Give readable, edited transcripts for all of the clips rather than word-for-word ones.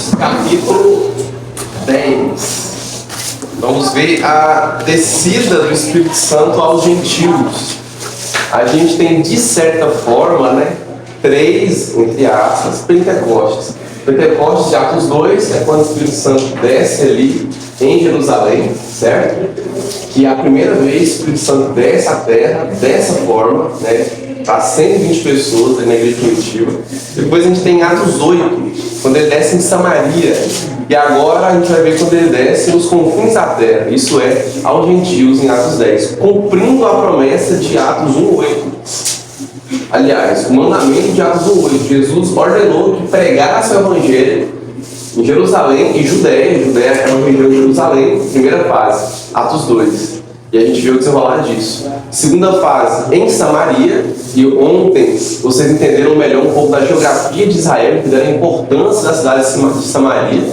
Atos, capítulo 10. Vamos ver a descida do Espírito Santo aos gentios. A gente tem, de certa forma, três, entre aspas, Pentecostes. Pentecostes de Atos 2 é quando o Espírito Santo desce ali em Jerusalém, certo? Que é a primeira vez que o Espírito Santo desce à terra dessa forma, para 120 pessoas na igreja primitiva. Depois a gente tem Atos 8, quando ele desce em Samaria. E agora a gente vai ver quando ele desce nos confins da terra, isso é, aos gentios em Atos 10, cumprindo a promessa de Atos 1:8. Aliás, o mandamento de Atos 1:8, Jesus ordenou que pregasse o evangelho em Jerusalém e Judéia. Judéia é uma região de Jerusalém, primeira fase, Atos 2. E a gente vê o desenrolar disso. Segunda fase, em Samaria. E ontem vocês entenderam melhor um pouco da geografia de Israel, que deram a importância da cidade de Samaria.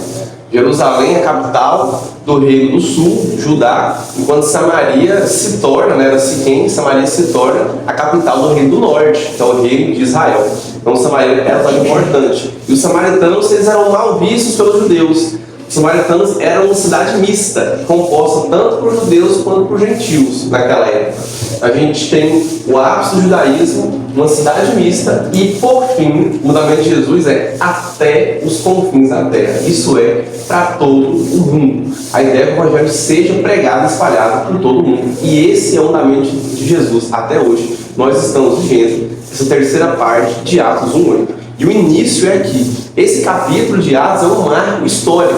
Jerusalém é a capital do reino do sul, Judá, enquanto Samaria se torna, era Siquém, Samaria se torna a capital do reino do norte, que é o reino de Israel. Então Samaria era tão importante. E os samaritanos, eles eram mal vistos pelos judeus. Os samaritanos eram uma cidade mista, composta tanto por judeus quanto por gentios naquela época. A gente tem o ápice do judaísmo, uma cidade mista, e por fim, o mandamento de Jesus é até os confins da terra. Isso é, para todo o mundo. A ideia é que o evangelho seja pregado e espalhado por todo o mundo. E esse é o mandamento de Jesus até hoje. Nós estamos vivendo essa terceira parte de Atos 1:8. E o início é aqui. Esse capítulo de Atos é um marco histórico,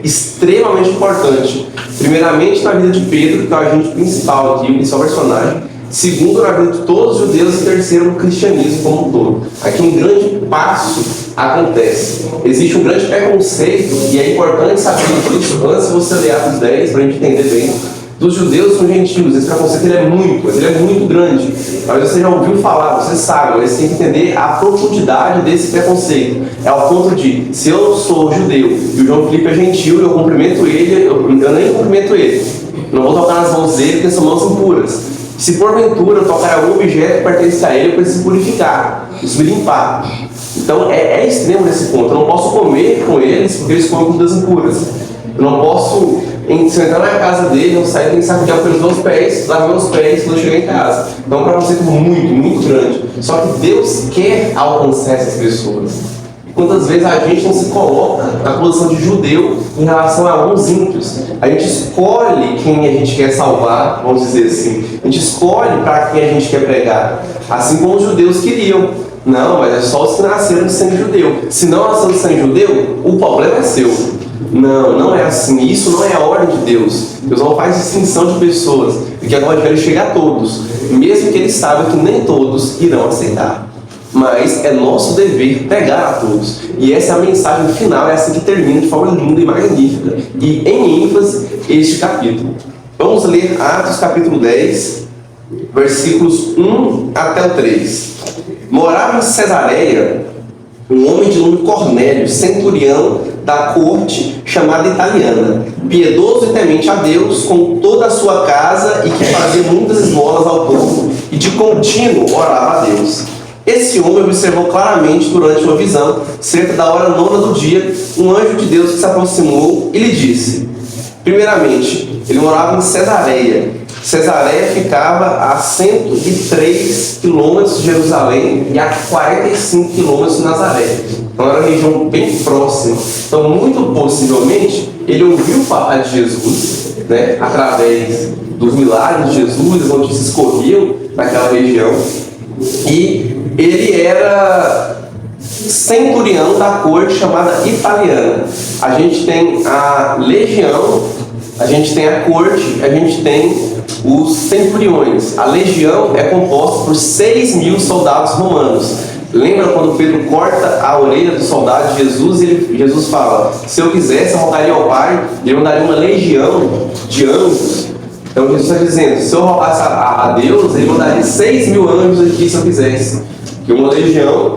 extremamente importante. Primeiramente na vida de Pedro, que é o agente principal aqui, o principal personagem. Segundo, na vida de todos os judeus. E terceiro, no cristianismo como um todo. Aqui um grande passo acontece. Existe um grande preconceito, e é importante saber disso antes de você ler Atos 10, para a gente entender bem, dos judeus com gentios. Esse preconceito ele é muito grande. Talvez você já ouviu falar, você sabe, mas você tem que entender a profundidade desse preconceito. É ao ponto de, se eu sou judeu e o João Felipe é gentil, eu cumprimento ele, eu nem cumprimento ele. Não vou tocar nas mãos dele, porque são mãos impuras. Se porventura eu tocar algum objeto que pertence a ele, eu preciso purificar, preciso me limpar. Então é extremo nesse ponto. Eu não posso comer com eles, porque eles comem comidas impuras. Eu não posso, se eu entrar na casa dele, eu sair, tem que sacudir pelos meus pés, lavar meus pés quando eu chegar em casa. Então é um preconceito muito grande. Só que Deus quer alcançar essas pessoas. E quantas vezes a gente não se coloca na posição de judeu em relação a alguns ímpios? A gente escolhe quem a gente quer salvar, vamos dizer assim. A gente escolhe para quem a gente quer pregar. Assim como os judeus queriam. Não, mas é só os que nasceram de sangue judeu. Se não nasceram de sangue judeu, o problema é seu. Não é assim. Isso não é a ordem de Deus. Deus não faz distinção de pessoas, porque o evangelho chega a todos, mesmo que ele saiba que nem todos irão aceitar. Mas é nosso dever pregar a todos. E essa é a mensagem final, é essa que termina de forma linda e magnífica. E em ênfase, este capítulo. Vamos ler Atos capítulo 10, versículos 1 até o 3. Morava em Cesareia um homem de nome Cornélio, centurião da corte chamada italiana, piedoso e temente a Deus com toda a sua casa, e que fazia muitas esmolas ao povo, e de contínuo orava a Deus. Esse homem observou claramente durante uma visão, cerca da hora 9 do dia, um anjo de Deus que se aproximou e lhe disse. Primeiramente, ele morava em Cesareia. Cesareia ficava a 103 quilômetros de Jerusalém e a 45 quilômetros de Nazaré. Então era uma região bem próxima. Então, muito possivelmente, ele ouviu falar de Jesus, através dos milagres de Jesus, as notícias corriam naquela região. E ele era centurião da corte chamada italiana. A gente tem a legião, a gente tem a corte, a gente tem os centuriões. A legião é composta por 6.000 soldados romanos. Lembra quando Pedro corta a orelha do soldado de Jesus e Jesus fala, se eu quisesse, eu rogaria ao Pai, ele mandaria uma legião de anjos. Então Jesus está dizendo, se eu rogasse a Deus, ele mandaria 6.000 anjos aqui se eu quisesse. Porque uma legião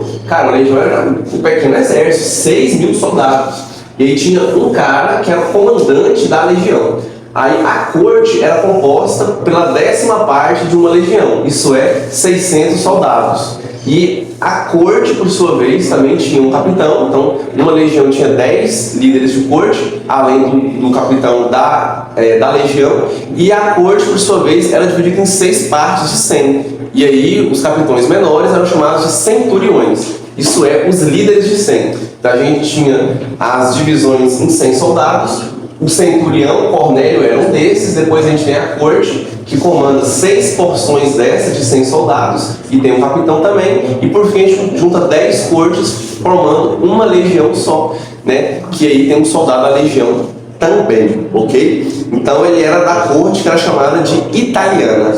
era um pequeno exército, 6.000 soldados. E aí tinha um cara que era o comandante da legião. Aí a corte era composta pela 10ª parte de uma legião, isso é, 600 soldados. E A corte, por sua vez, também tinha um capitão. Então, numa legião tinha 10 líderes de corte, além do capitão da legião. E a corte, por sua vez, era dividida em 6 partes de 100. E aí, os capitões menores eram chamados de centuriões. Isso é, os líderes de 100. Então, a gente tinha as divisões em 100 soldados. O centurião, Cornélio, era um desses. Depois a gente tem a corte, que comanda 6 porções dessas de 100 soldados, e tem um capitão também, e por fim a gente junta 10 cortes, formando uma legião só, né? Que aí tem um soldado da legião também, ok? Então ele era da corte, que era chamada de italiana.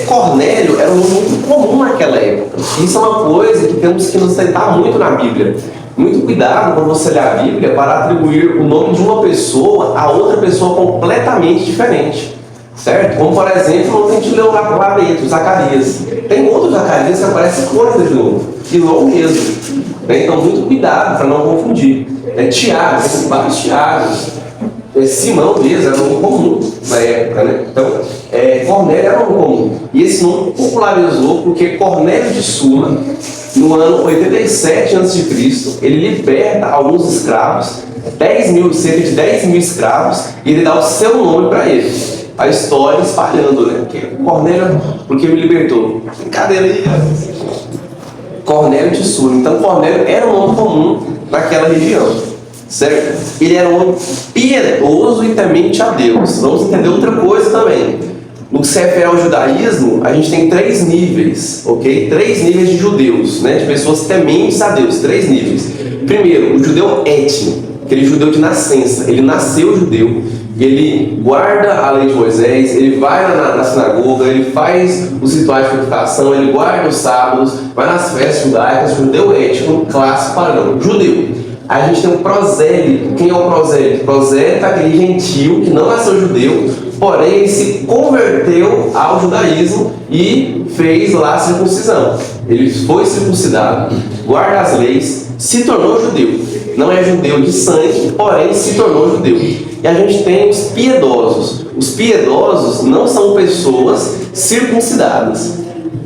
Cornélio era um nome muito comum naquela época. Isso é uma coisa que temos que nos tentar muito na Bíblia. Muito cuidado quando você lê a Bíblia para atribuir o nome de uma pessoa a outra pessoa completamente diferente. Certo? Como, por exemplo, a gente leu lá dentro, Zacarias. Tem outro Zacarias que aparece coisa de novo. Ilô mesmo. Então, muito cuidado para não confundir. Tiago, tem vários Tiagos. Simão mesmo era um nome comum na época, né? Então, Cornélio era um nome comum. E esse nome popularizou porque Cornélio de Sula, no ano 87 a.C., ele liberta alguns escravos, cerca de 10 mil escravos, e ele dá o seu nome para eles. A história espalhando, né? Cornélio, porque me libertou. Brincadeira aí. Cornélio de Sula. Então, Cornélio era um nome comum naquela região, certo? Ele era um homem piedoso e temente a Deus. Vamos entender outra coisa também. No que se refere ao judaísmo, a gente tem 3 níveis, ok? 3 níveis de judeus, né? De pessoas tementes a Deus. 3 níveis. Primeiro, o judeu étnico, aquele judeu de nascença. Ele nasceu judeu. Ele guarda a lei de Moisés, ele vai na sinagoga, ele faz os rituais de purificação, ele guarda os sábados, vai nas festas judaicas, judeu étnico, classe padrão, judeu. Aí a gente tem um prosélito. Quem é o prosélito? Prosélito é aquele gentil que não nasceu judeu, porém ele se converteu ao judaísmo e fez lá a circuncisão. Ele foi circuncidado, guarda as leis, se tornou judeu. Não é judeu de sangue, porém se tornou judeu. E a gente tem os piedosos. Os piedosos não são pessoas circuncidadas.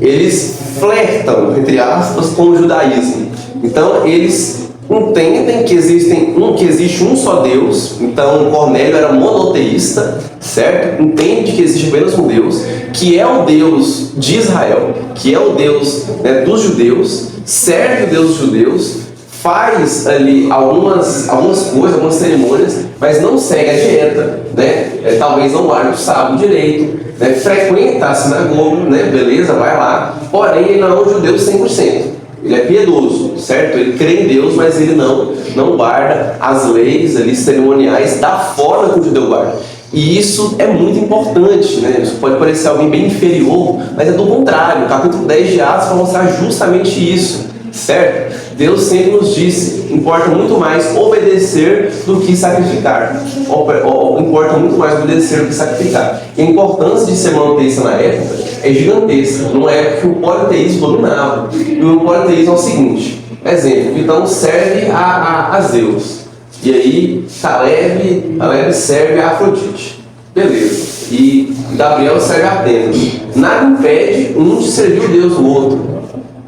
Eles flertam, entre aspas, com o judaísmo. Então, eles entendem que existe um só Deus. Então, Cornélio era monoteísta, certo? Entende que existe apenas um Deus, que é o Deus de Israel, que é o Deus, né, dos judeus, serve o Deus dos judeus, faz ali algumas coisas, algumas cerimônias, mas não segue a dieta, né? Talvez não guarde o sábado direito, né? Frequenta a sinagoga, né? Beleza, vai lá. Porém, ele não é um judeu 100%. Ele é piedoso, certo? Ele crê em Deus, mas ele não guarda as leis ali cerimoniais da forma que o judeu guarda. E isso é muito importante, né? Isso pode parecer alguém bem inferior, mas é do contrário. O capítulo 10 de Atos vai mostrar justamente isso, certo? Deus sempre nos disse, importa muito mais obedecer do que sacrificar. Importa muito mais obedecer do que sacrificar. E a importância de ser monoteísta na época é gigantesca. Numa época que o politeísmo dominava. E o politeísmo é o seguinte, exemplo, então serve a Zeus. E aí Caleb serve a Afrodite. Beleza. E Gabriel serve a Atena. Nada impede um de servir o Deus do outro.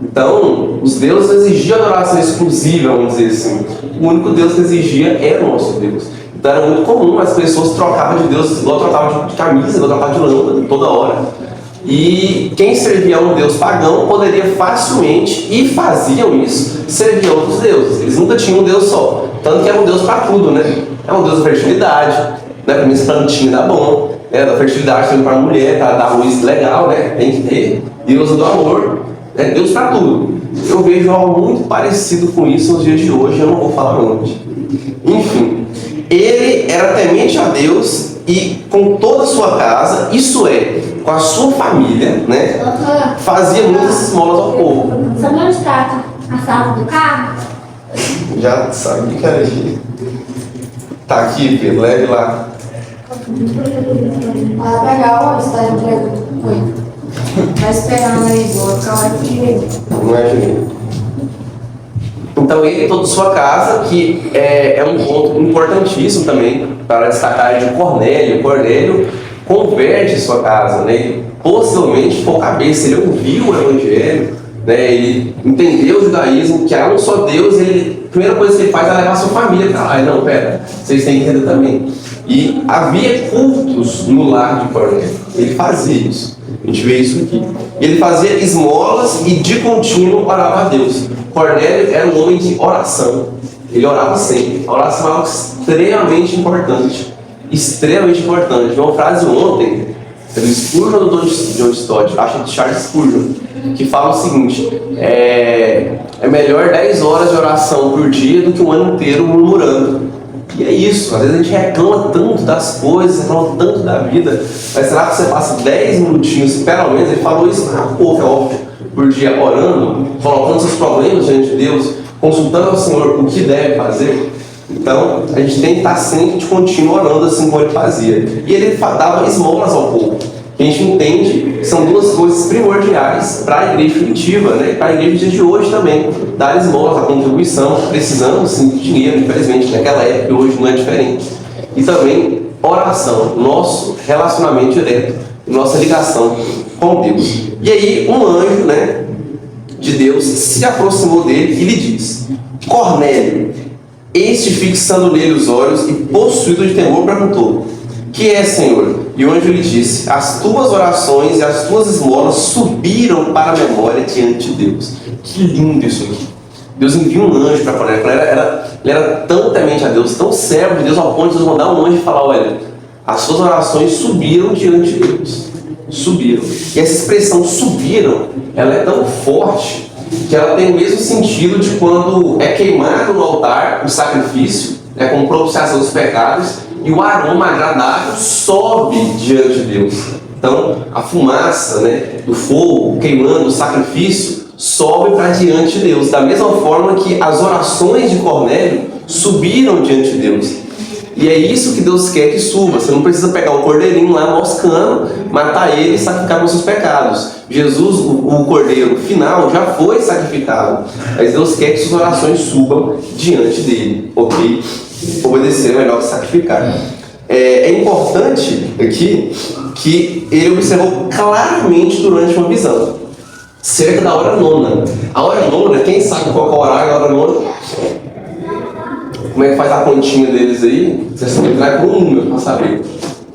Então, os deuses exigiam adoração exclusiva, vamos dizer assim. O único Deus que exigia era o nosso Deus. Então era muito comum, as pessoas trocavam de Deus, igual trocavam de camisa, igual trocavam de lâmpada, toda hora. E quem servia a um Deus pagão poderia facilmente, e faziam isso, servir a outros deuses. Eles nunca tinham um Deus só. Tanto que era um Deus para tudo, né? É um Deus da fertilidade, né? Para mim esse plantinho dá bom. Da fertilidade também para a mulher, para dar luz legal, né? Tem que ter. Deus do amor. Deus para tudo. Eu vejo algo muito parecido com isso nos dias de hoje, eu não vou falar onde. Enfim, ele era temente a Deus e com toda a sua casa, isso é, com a sua família, né, fazia muitas esmolas ao povo. Sabe onde está a sala do carro? Já sabe que era aqui. Tá aqui, Pedro, leve lá. Legal, está entregue. Tá esperando aí, vou ficar aqui. Não é, Juninho? Então ele e toda a sua casa, que é um ponto importantíssimo também para destacar de Cornélio. Cornélio converte sua casa, né? Ele possivelmente foi cabeça, ele ouviu o evangelho, né? Ele entendeu o judaísmo, que há um só Deus, a primeira coisa que ele faz é levar a sua família para lá. Não, pera, vocês têm que entender também. E havia cultos no lar de Cornélio. Ele fazia isso. A gente vê isso aqui. Ele fazia esmolas e de contínuo orava a Deus. Cornélio era um homem de oração. Ele orava sempre. A oração é algo extremamente importante. Extremamente importante. Vi uma frase ontem, do Spurgeon do John Stott, acho que de Charles Spurgeon, que fala o seguinte: é melhor 10 horas de oração por dia do que um ano inteiro murmurando. E é isso, às vezes a gente reclama tanto das coisas, reclama tanto da vida, mas será que você passa 10 minutinhos, pelo menos, ele falou isso há pouco, é óbvio, por dia, orando, colocando seus problemas diante de Deus, consultando ao Senhor o que deve fazer? Então, a gente tem que estar sempre de contínuo orando assim como ele fazia. E ele dava esmolas ao povo. A gente entende que são duas coisas primordiais para a igreja primitiva, né? Para a igreja de hoje também. Dar esmolas, a contribuição, precisamos sim de dinheiro, infelizmente, naquela época, hoje não é diferente. E também oração, nosso relacionamento direto, nossa ligação com Deus. E aí, um anjo, né, de Deus se aproximou dele e lhe disse: Cornélio. Este, fixando nele os olhos e possuído de temor, perguntou: que é, Senhor? E o anjo lhe disse: as tuas orações e as tuas esmolas subiram para a memória diante de Deus. Que lindo isso aqui. Deus envia um anjo para Cornélio. Ele era tão temente a Deus, tão servo de Deus, ao ponto de Deus mandar um anjo e falar: olha, as suas orações subiram diante de Deus. Subiram. E essa expressão subiram, ela é tão forte que ela tem o mesmo sentido de quando é queimado no altar o sacrifício, né, como propiciação dos pecados, e o aroma agradável sobe diante de Deus. Então, a fumaça, né, do fogo queimando o sacrifício sobe para diante de Deus. Da mesma forma que as orações de Cornélio subiram diante de Deus. E é isso que Deus quer que suba. Você não precisa pegar um cordeirinho lá moscando, matar ele e sacrificar os seus pecados. Jesus, o cordeiro final, já foi sacrificado. Mas Deus quer que suas orações subam diante dele, ok? Obedecer é melhor que sacrificar. É importante aqui que ele observou claramente durante uma visão, cerca da hora nona. A hora nona, quem sabe qual é o horário da hora nona? Como é que faz a continha deles aí? Você só entrar com um número para saber.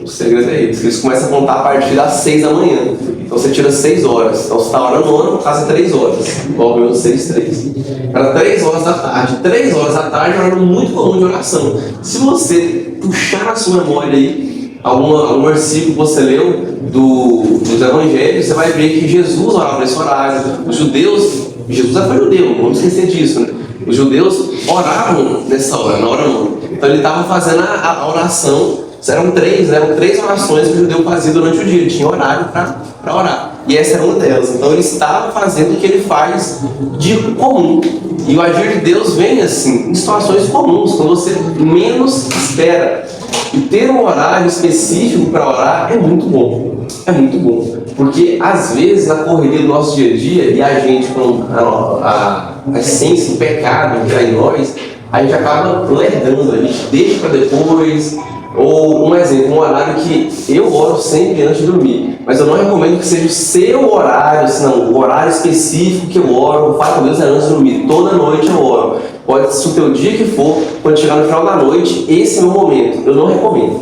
O segredo é esse. Eles começam a contar a partir das 6 da manhã. Então você tira 6 horas. Então você está hora nona, por causa de 3 horas. Igual o meu 6, 3. Para 3 horas da tarde. 3 horas da tarde é um horário muito comum de oração. Se você puxar na sua memória aí algum versículo que você leu dos evangelhos, você vai ver que Jesus orava nesse horário. Os judeus, Jesus foi judeu, não vamos esquecer disso, né? Os judeus oravam nessa hora, na hora nona. Então ele estava fazendo a oração. Eram três orações que o judeu fazia durante o dia. Ele tinha horário para orar. E essa era uma delas. Então ele estava fazendo o que ele faz de comum. E o agir de Deus vem assim, em situações comuns, quando você menos espera. E ter um horário específico para orar é muito bom. É muito bom. Porque às vezes na correria do nosso dia a dia, e a gente com a essência do pecado que há em nós, a gente acaba lerdando, a gente deixa para depois. Ou um exemplo, um horário que eu oro sempre antes de dormir, mas eu não recomendo que seja o seu horário, senão o horário específico que eu oro, o fato de Deus é antes de dormir, toda noite eu oro. Pode ser o teu dia que for, quando chegar no final da noite, esse é o meu momento. Eu não recomendo,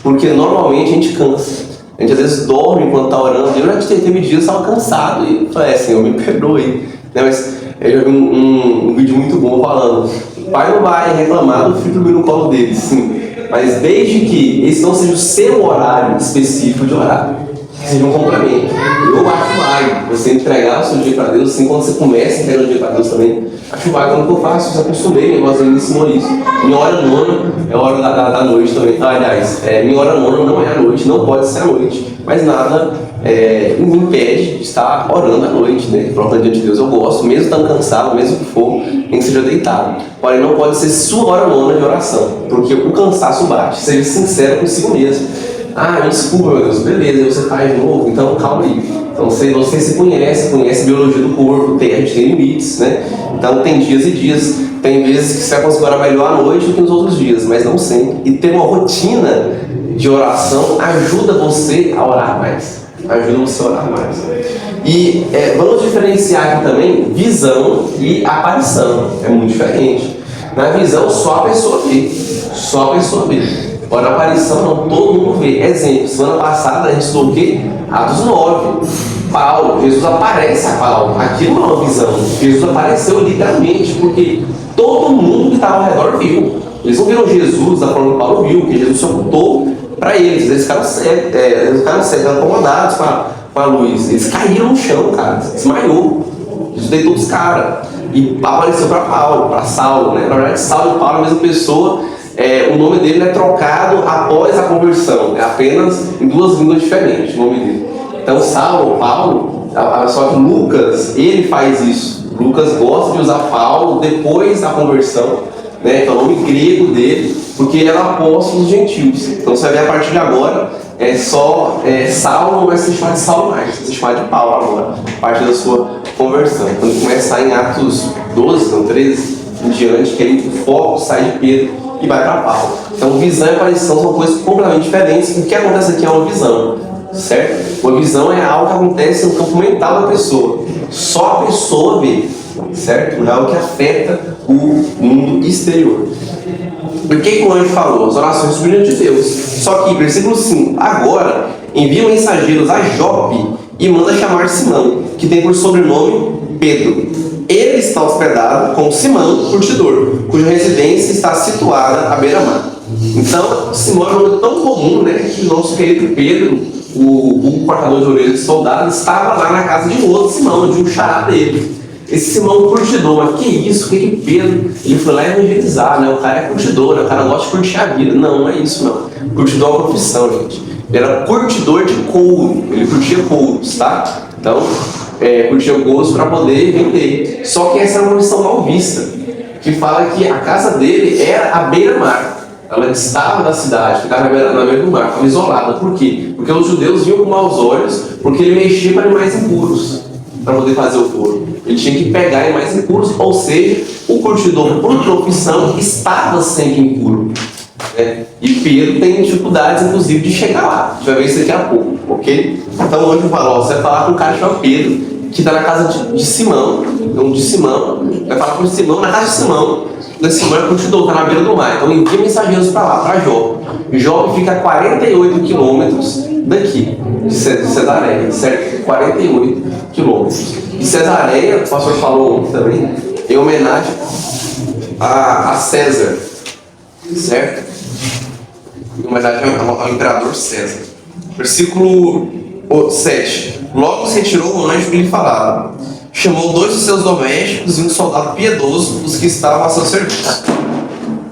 porque normalmente a gente cansa. A gente às vezes dorme enquanto está orando. Eu já teve dias que estava cansado e falei: Senhor, me perdoe. Mas eu já vi um vídeo muito bom falando: o pai não vai reclamar do filho dormir no colo dele, sim. Mas desde que esse não seja o seu horário específico de orar, que seja um complemento. Eu acho válido você entregar o seu dia para Deus, assim, quando você começa a entregar o dia para Deus também. Acho válido, quando eu faço, já acostumei, minha irmã me ensinou isso. Minha hora nona é a hora da noite também. Aliás, minha hora nona não é à noite, não pode ser à noite, mas nada me impede de estar orando à noite, né? Proclamando diante de Deus. Eu gosto, mesmo estando cansado, mesmo que for, nem que seja deitado. Porém, não pode ser sua hora nona de oração, porque o cansaço bate. Seja sincero consigo mesmo. Me desculpa, meu Deus, beleza, você faz de novo, então calma aí. Então você se conhece a biologia do corpo, a gente tem limites, né? Então tem dias e dias, tem vezes que você vai conseguir orar melhor à noite do que nos outros dias, mas não sempre. E ter uma rotina de oração ajuda você a orar mais. Ajuda você a orar mais. E vamos diferenciar aqui também visão e aparição. É muito diferente. Na visão, só a pessoa vê. Só a pessoa vê. Agora, na aparição, não, todo mundo vê. Exemplo, semana passada a gente estudou o quê? Atos 9. Paulo, Jesus aparece a Paulo. Aquilo não é uma visão. Jesus apareceu literalmente, porque todo mundo que estava ao redor viu. Eles não viram Jesus da forma que Paulo viu, que Jesus se ocultou para eles. Eles ficaram cegos, incomodados com a luz. Eles caíram no chão, cara. Desmaiou. Jesus deitou os caras. E apareceu para Paulo, para Saulo, né? Na verdade, Saulo e Paulo é a mesma pessoa. O nome dele é trocado após a conversão. É apenas em duas línguas diferentes o nome dele. Então, Saulo, Paulo, só que Lucas, ele faz isso. Lucas gosta de usar Paulo depois da conversão, né? Que é o nome grego dele, porque ele era apóstolo dos gentios. Então, você vai ver a partir de agora, Saulo não vai se chamar de Saulo mais, vai se chamar de Paulo agora, a partir da sua conversão. Quando começar em Atos 12, não 13, em diante, que aí o foco sai de Pedro e vai para Paulo. Então, visão e aparição são coisas completamente diferentes. O que acontece aqui é uma visão, certo? Uma visão é algo que acontece no campo mental da pessoa. Só a pessoa vê, certo? Não é algo que afeta o mundo exterior. Por que o anjo falou? As orações subiram de Deus. Só que, versículo 5: agora envia mensageiros a Jope e manda chamar Simão, que tem por sobrenome Pedro. Ele está hospedado com Simão, curtidor, cuja residência está situada à beira-mar. Então, Simão é um nome tão comum, né, que o nosso querido Pedro, o cortador de orelhas de soldado, estava lá na casa de um outro Simão, de um xará dele. Esse Simão curtidor, mas que isso? O que Pedro? Ele foi lá evangelizar, né? O cara é curtidor, né? O cara gosta de curtir a vida. Não é isso, não. Curtidor é uma profissão, gente. Ele era curtidor de couro, ele curtia couros, tá? Então, curtia couros para poder vender. Só que essa era uma missão mal vista, que fala que a casa dele era à beira-mar. Ela estava da cidade, ficava na beira do mar, ficava isolada. Por quê? Porque os judeus viam com maus olhos, porque ele mexia com animais impuros para poder fazer o couro. Ele tinha que pegar animais impuros, ou seja, o curtidor, por profissão, estava sempre impuro. Né? E Pedro tem dificuldades, inclusive, de chegar lá. A gente vai ver isso daqui a pouco, ok? Então hoje eu falo, você vai falar com um cara chamado Pedro, que está na casa de Simão. Então, de Simão, vai falar com Simão na casa de Simão. Simão é curtidor, está na beira do mar. Então envia mensageiros para lá, para Jope. Jope fica a 48 quilômetros daqui, de Cesareia, certo? 48 quilômetros. E Cesareia, o pastor falou ontem também, em homenagem a César, certo? Em homenagem ao imperador César. Versículo 7. Logo se retirou um anjo que lhe falava. Chamou 2 dos seus domésticos e um soldado piedoso, os que estavam a seu serviço.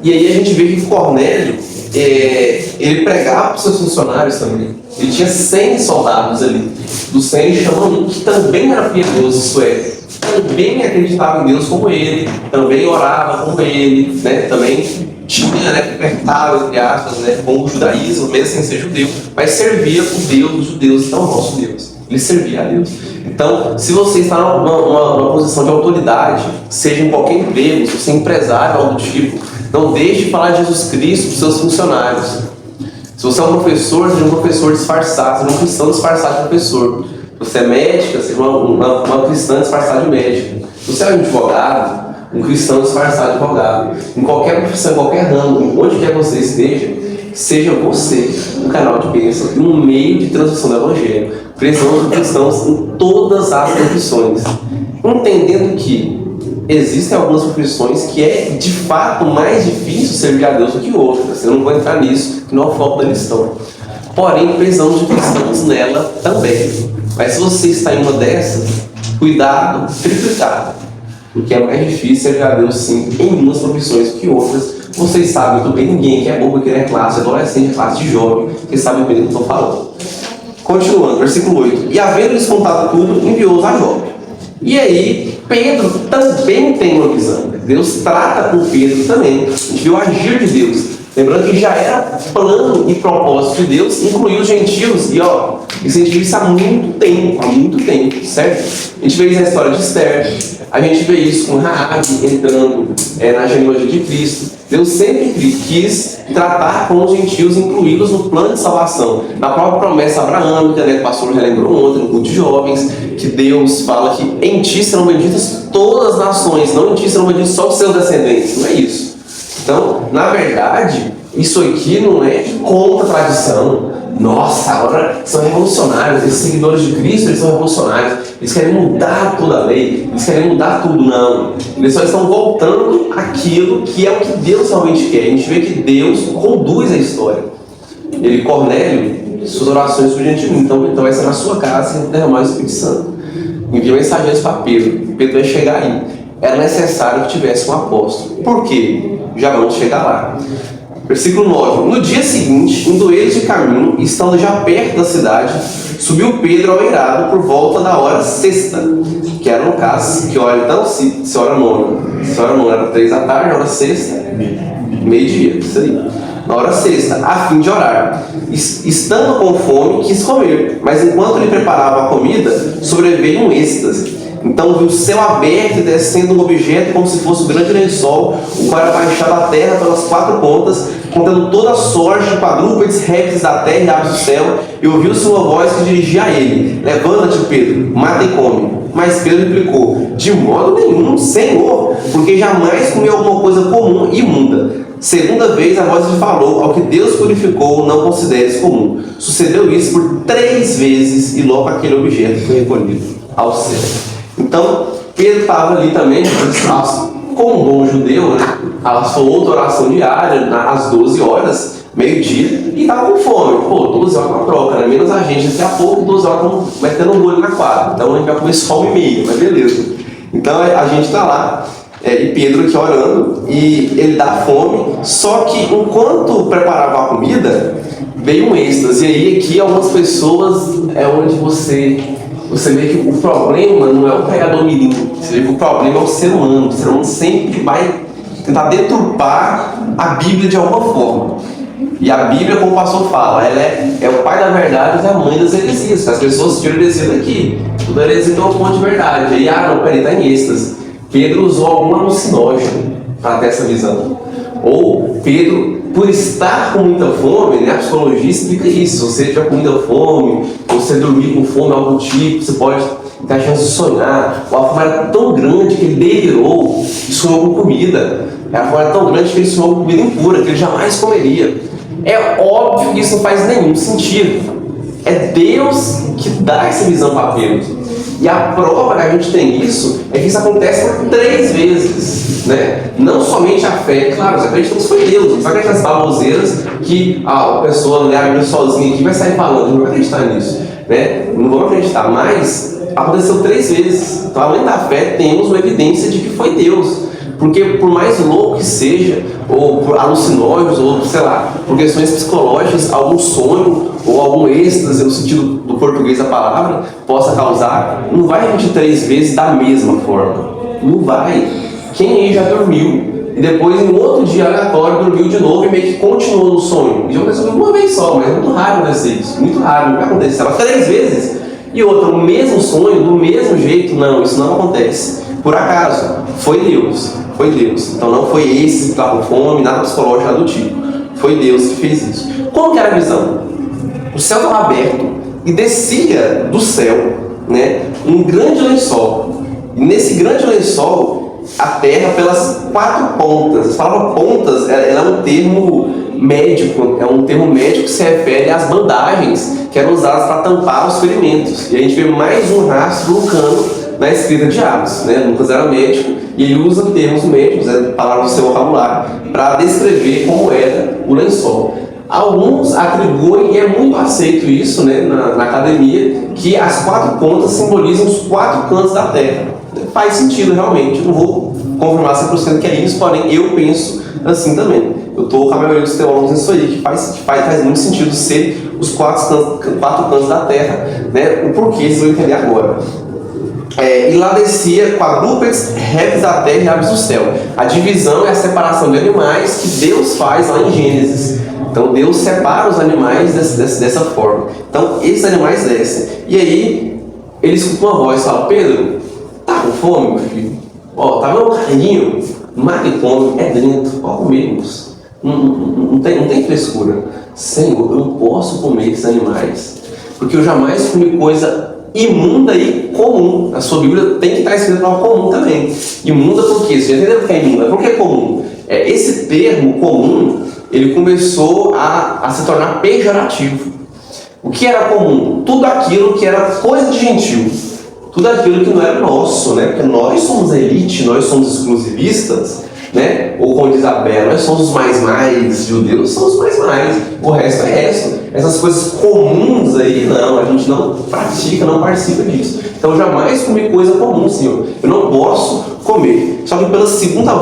E aí a gente vê que Cornélio, ele pregava para os seus funcionários também. Ele tinha 100 soldados ali. Dos 100 ele chamou um que também era piedoso, isso é, também acreditava em Deus como ele, também orava como ele, né? Também tinha, né, libertado, entre aspas, né, com o judaísmo, mesmo sem ser judeu, mas servia o Deus dos judeus, então o nosso Deus. Ele servia a Deus. Então, se você está numa posição de autoridade, seja em qualquer emprego, se você é empresário, algo do tipo, não deixe de falar de Jesus Cristo para os seus funcionários. Se você é um professor, seja um professor disfarçado, seja um cristão disfarçado de professor. Se você é médica, seja uma cristã disfarçada de médica. Se você é um advogado, um cristão disfarçado de advogado. Em qualquer profissão, em qualquer ramo, onde quer que você esteja, seja você um canal de bênção e um meio de transmissão do Evangelho. Precisamos de cristãos em todas as profissões, entendendo que existem algumas profissões que é de fato mais difícil servir a Deus do que outras. Eu não vou entrar nisso, que não é o foco da lição. Porém, precisamos de cristãos nela também. Mas se você está em uma dessas, cuidado, triplicado. Porque é mais difícil servir a Deus sim em umas profissões do que outras. Vocês sabem muito bem, ninguém que é bobo, que é classe adolescente, classe de jovem, que sabe bem do que eu estou falando. Continuando, versículo 8. E havendo-lhes contado tudo, enviou-os a Jope. E aí, Pedro também tem uma visão. Deus trata com Pedro também. A gente viu o agir de Deus. Lembrando que já era plano e propósito de Deus incluir os gentios. E isso a gente viu isso há muito tempo, certo? A gente vê isso na história de Esther. A gente vê isso com Raabe entrando na genealogia de Cristo. Deus sempre quis tratar com os gentios, incluí-los no plano de salvação. Na própria promessa abraâmica, né, que o pastor já lembrou ontem, no culto de jovens, que Deus fala que em ti serão benditas todas as nações, não em ti serão benditos só os seus descendentes. Não é isso. Então, na verdade, isso aqui não é contra a tradição. Nossa, agora são revolucionários, esses seguidores de Cristo, eles são revolucionários, eles querem mudar toda a lei, eles querem mudar tudo. Não, eles só estão voltando aquilo que é o que Deus realmente quer. A gente vê que Deus conduz a história. Ele, Cornélio, suas orações surgem de mim, então vai ser na sua casa e derramar o Espírito Santo. Envia mensageiros para Pedro, Pedro vai chegar aí. Era necessário que tivesse um apóstolo. Por quê? Já vamos chegar lá. Versículo 9. No dia seguinte, indo eles de caminho, estando já perto da cidade, subiu Pedro ao eirado por volta da hora sexta, que era no caso, que hora então? Se hora nona. Se hora nona era 3 da tarde, hora sexta, meio-dia, isso aí. Na hora sexta, a fim de orar. Estando com fome, quis comer, mas enquanto ele preparava a comida, sobreveio um êxtase. Então viu o céu aberto e descendo um objeto como se fosse um grande lençol, o qual era baixado à terra pelas 4 pontas, contendo toda a sorte de quadrúpedes, répteis da terra e aves do céu, e ouviu-se uma voz que dirigia a ele: levanta-te, Pedro, mata e come. Mas Pedro replicou: de modo nenhum, Senhor, porque jamais comi alguma coisa comum e imunda. Segunda vez a voz lhe falou: ao que Deus purificou, não consideres comum. Sucedeu isso por 3 vezes, e logo aquele objeto foi recolhido ao céu. Então, Pedro estava ali também, como um bom judeu, né? A sua outra oração diária, às 12 horas, meio-dia, e estava com fome. Pô, 12 horas uma troca, né? Menos a gente, daqui a pouco, 12 horas estamos metendo um olho na quadra. Então a gente vai comer só 1h30, mas beleza. Então a gente está lá, e Pedro aqui orando, e ele dá fome, só que enquanto preparava a comida, veio um êxtase. E aí aqui algumas pessoas é onde você vê que o problema não é o pregador mirim, você vê que o problema é o ser humano. O ser humano sempre vai tentar deturpar a Bíblia de alguma forma. E a Bíblia, como o pastor fala, ela é o pai da verdade e a mãe das heresias. As pessoas tiram heresia daqui. Toda heresia tem um ponto de verdade. Aí, não, peraí, está em êxtase. Pedro usou algum alucinógeno para ter essa visão. Ou Pedro, por estar com muita fome, né, a psicologia explica isso. Se você tiver com muita fome, ou você dormir com fome, algo do tipo, você pode ter a chance de sonhar. A fome era tão grande que ele delirou e sonhou com comida. A fome era tão grande que ele sonhou com comida impura, que ele jamais comeria. É óbvio que isso não faz nenhum sentido. É Deus que dá essa visão para Pedro. E a prova que a gente tem isso é que isso acontece por 3 vezes, né? Não somente a fé, claro, nós acreditamos que foi Deus, não vai acreditar nas baboseiras que a pessoa lê a Bíblia sozinha aqui vai sair falando, não vai acreditar nisso, né? Não vamos acreditar, mas aconteceu 3 vezes. Então, além da fé, temos uma evidência de que foi Deus. Porque por mais louco que seja, ou por alucinógenos, ou sei lá, por questões psicológicas, algum sonho ou algum êxtase, no sentido do português da palavra, possa causar, não vai repetir 3 vezes da mesma forma. Não vai. Quem aí já dormiu e depois, em outro dia aleatório, dormiu de novo e meio que continuou no sonho? E já aconteceu uma vez só, mas é muito raro acontecer isso. Muito raro, nunca acontece. 3 vezes. E outra, o mesmo sonho, do mesmo jeito, não, isso não acontece. Por acaso, foi Deus. Foi Deus. Então não foi esse que estava com fome, nada psicológico, nada do tipo. Foi Deus que fez isso. Como que era a visão? O céu estava aberto e descia do céu, né, um grande lençol. E nesse grande lençol, a terra pelas 4 pontas. A palavra pontas é um termo médico, que se refere às bandagens que eram usadas para tampar os ferimentos. E a gente vê mais um rastro no cano na escrita de Atos, né? Lucas era médico e ele usa termos médicos, palavras do seu vocabulário, para descrever como era o lençol. Alguns atribuem, e é muito aceito isso, né, na academia, que as 4 pontas simbolizam os 4 cantos da terra. Faz sentido realmente, eu não vou confirmar 100% que é isso, porém eu penso assim também. Eu estou com a maioria dos teólogos nisso aí, que faz muito sentido ser os 4 cantos da terra, né? O porquê vocês vão entender agora. E lá descia quadrúpedes, répteis da terra e aves do céu. A divisão é a separação de animais que Deus faz lá em Gênesis. Então Deus separa os animais dessa forma. Então esses animais descem. E aí ele escuta uma voz e fala: Pedro, tá com fome, meu filho? Ó, tá vendo um carrinho? Mata e come, é dentro, ó, comemos. Não tem frescura. Senhor, eu não posso comer esses animais, porque eu jamais comi coisa imunda e comum. A sua Bíblia tem que estar escrito para comum também. Imunda por quê? Você já entendeu o que é imunda? Por que é comum? Esse termo comum, ele começou a se tornar pejorativo. O que era comum? Tudo aquilo que era coisa de gentil. Tudo aquilo que não era nosso, né? Porque nós somos a elite, nós somos exclusivistas, né? Ou como diz a Bela, nós somos os mais judeus, somos os mais. O resto é resto. Essas coisas comuns aí, não, a gente não pratica, não participa disso. Então, eu jamais comi coisa comum, Senhor. Eu não posso comer. Só que pela segunda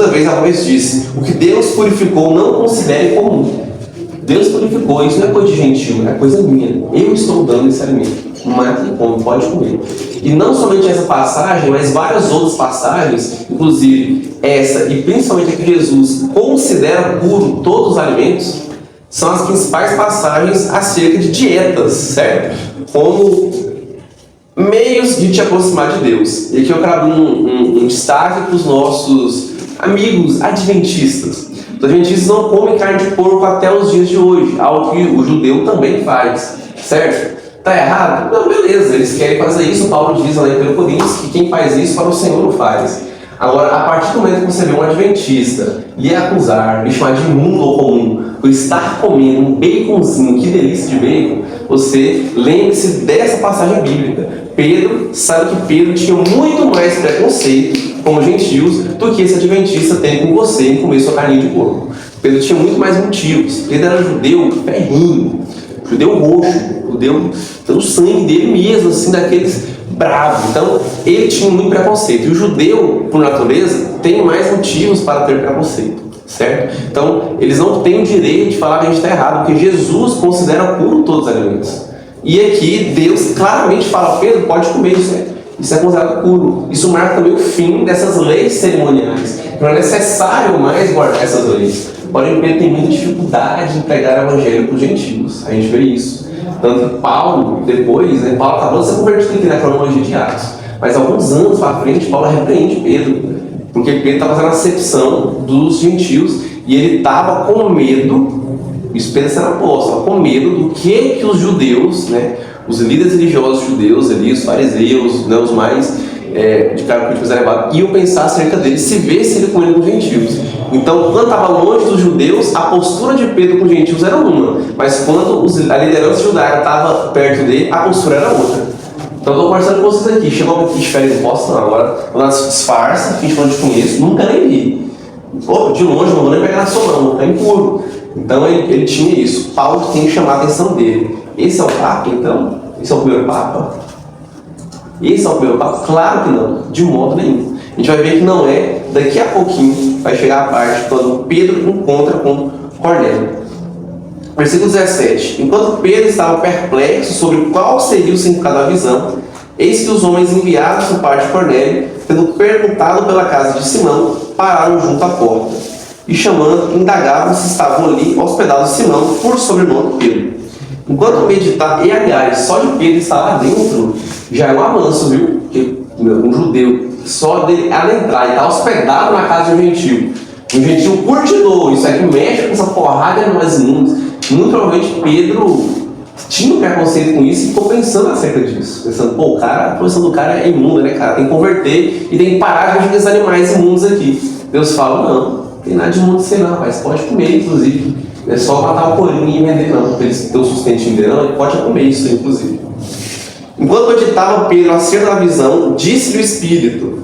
vez a voz disse: o que Deus purificou, não considere comum. Deus purificou, isso não é coisa de gentil, é coisa minha. Eu estou dando esse alimento. Mata e come, pode comer. E não somente essa passagem, mas várias outras passagens, inclusive essa e principalmente a que Jesus considera puro todos os alimentos, são as principais passagens acerca de dietas, certo? Como meios de te aproximar de Deus. E aqui eu quero abrir um destaque para os nossos amigos adventistas. Os adventistas não comem carne de porco até os dias de hoje, algo que o judeu também faz, certo? Está errado? Não, beleza, eles querem fazer isso. Paulo diz lá em 1 Coríntios que quem faz isso para o Senhor o faz. Agora, a partir do momento que você vê um adventista lhe acusar, lhe chamar de imundo ou comum, por estar comendo um baconzinho, que delícia de bacon, você lembre-se dessa passagem bíblica. Pedro, sabe que Pedro tinha muito mais preconceito com os gentios do que esse adventista tem com você em comer sua carninha de porco. Pedro tinha muito mais motivos. Pedro era judeu ferrinho, judeu roxo, judeu pelo sangue dele mesmo, assim, daqueles bravos. Então, ele tinha muito preconceito. E o judeu, por natureza, tem mais motivos para ter preconceito, certo? Então, eles não têm o direito de falar que a gente está errado, porque Jesus considera puro todos os alimentos. E aqui, Deus claramente fala: Pedro, pode comer isso, né? Isso é considerado puro. Isso marca também o fim dessas leis cerimoniais. Não é necessário mais guardar essas leis. Porém, Pedro tem muita dificuldade em pregar o evangelho para os gentios. A gente vê isso. Tanto que Paulo, depois, né, Paulo acabou de ser convertido aqui na cronologia de Atos. Mas alguns anos para frente, Paulo repreende Pedro. Porque Pedro estava fazendo a acepção dos gentios e ele estava com medo, isso Pedro sendo apóstolo, com medo do que os judeus, né, os líderes religiosos judeus ali, os fariseus, né, os mais de cargo político elevado, iam pensar acerca dele, se vesse ele comendo com gentios. Então, quando estava longe dos judeus, a postura de Pedro com os gentios era uma, mas quando a liderança judaica estava perto dele, a postura era outra. Então, eu estou conversando com vocês aqui, chegou aqui de férias, não posso não, agora quando ela se disfarça, finge que eu não te conheço, nunca nem vi. De longe, não vou nem pegar na sua mão, está impuro. Então, ele tinha isso. Paulo tem que chamar a atenção dele. Esse é o Papa, então? Esse é o primeiro Papa? Esse é o primeiro Papa? Claro que não, de modo nenhum. A gente vai ver que não é. Daqui a pouquinho vai chegar a parte quando Pedro encontra com Cornélio. Versículo 17. Enquanto Pedro estava perplexo sobre qual seria o significado da visão, eis que os homens enviados por parte de Cornélio, tendo perguntado pela casa de Simão, pararam junto à porta e, chamando, indagavam se estavam ali hospedados Simão por sobrenome Pedro. Enquanto meditava, e aliás, só de Pedro estar lá dentro já é um avanço, viu? Porque um judeu, só dele adentrar e estar hospedado na casa de um gentil curtidor, isso aqui mexe com essa porrada de animais imundos. Muito provavelmente Pedro tinha um preconceito com isso e ficou pensando acerca disso. Pensando, pô, a posição do cara é imunda, né, cara? Tem que converter e tem que parar de agir com esses animais imundos aqui. Deus fala: não tem nada de imundo ser não, rapaz, pode comer, inclusive. Não é só matar o corinho e vender, não, porque eles têm o sustentinho dele, não, ele pode comer isso, inclusive. Enquanto meditava Pedro acerca da visão, disse-lhe o Espírito: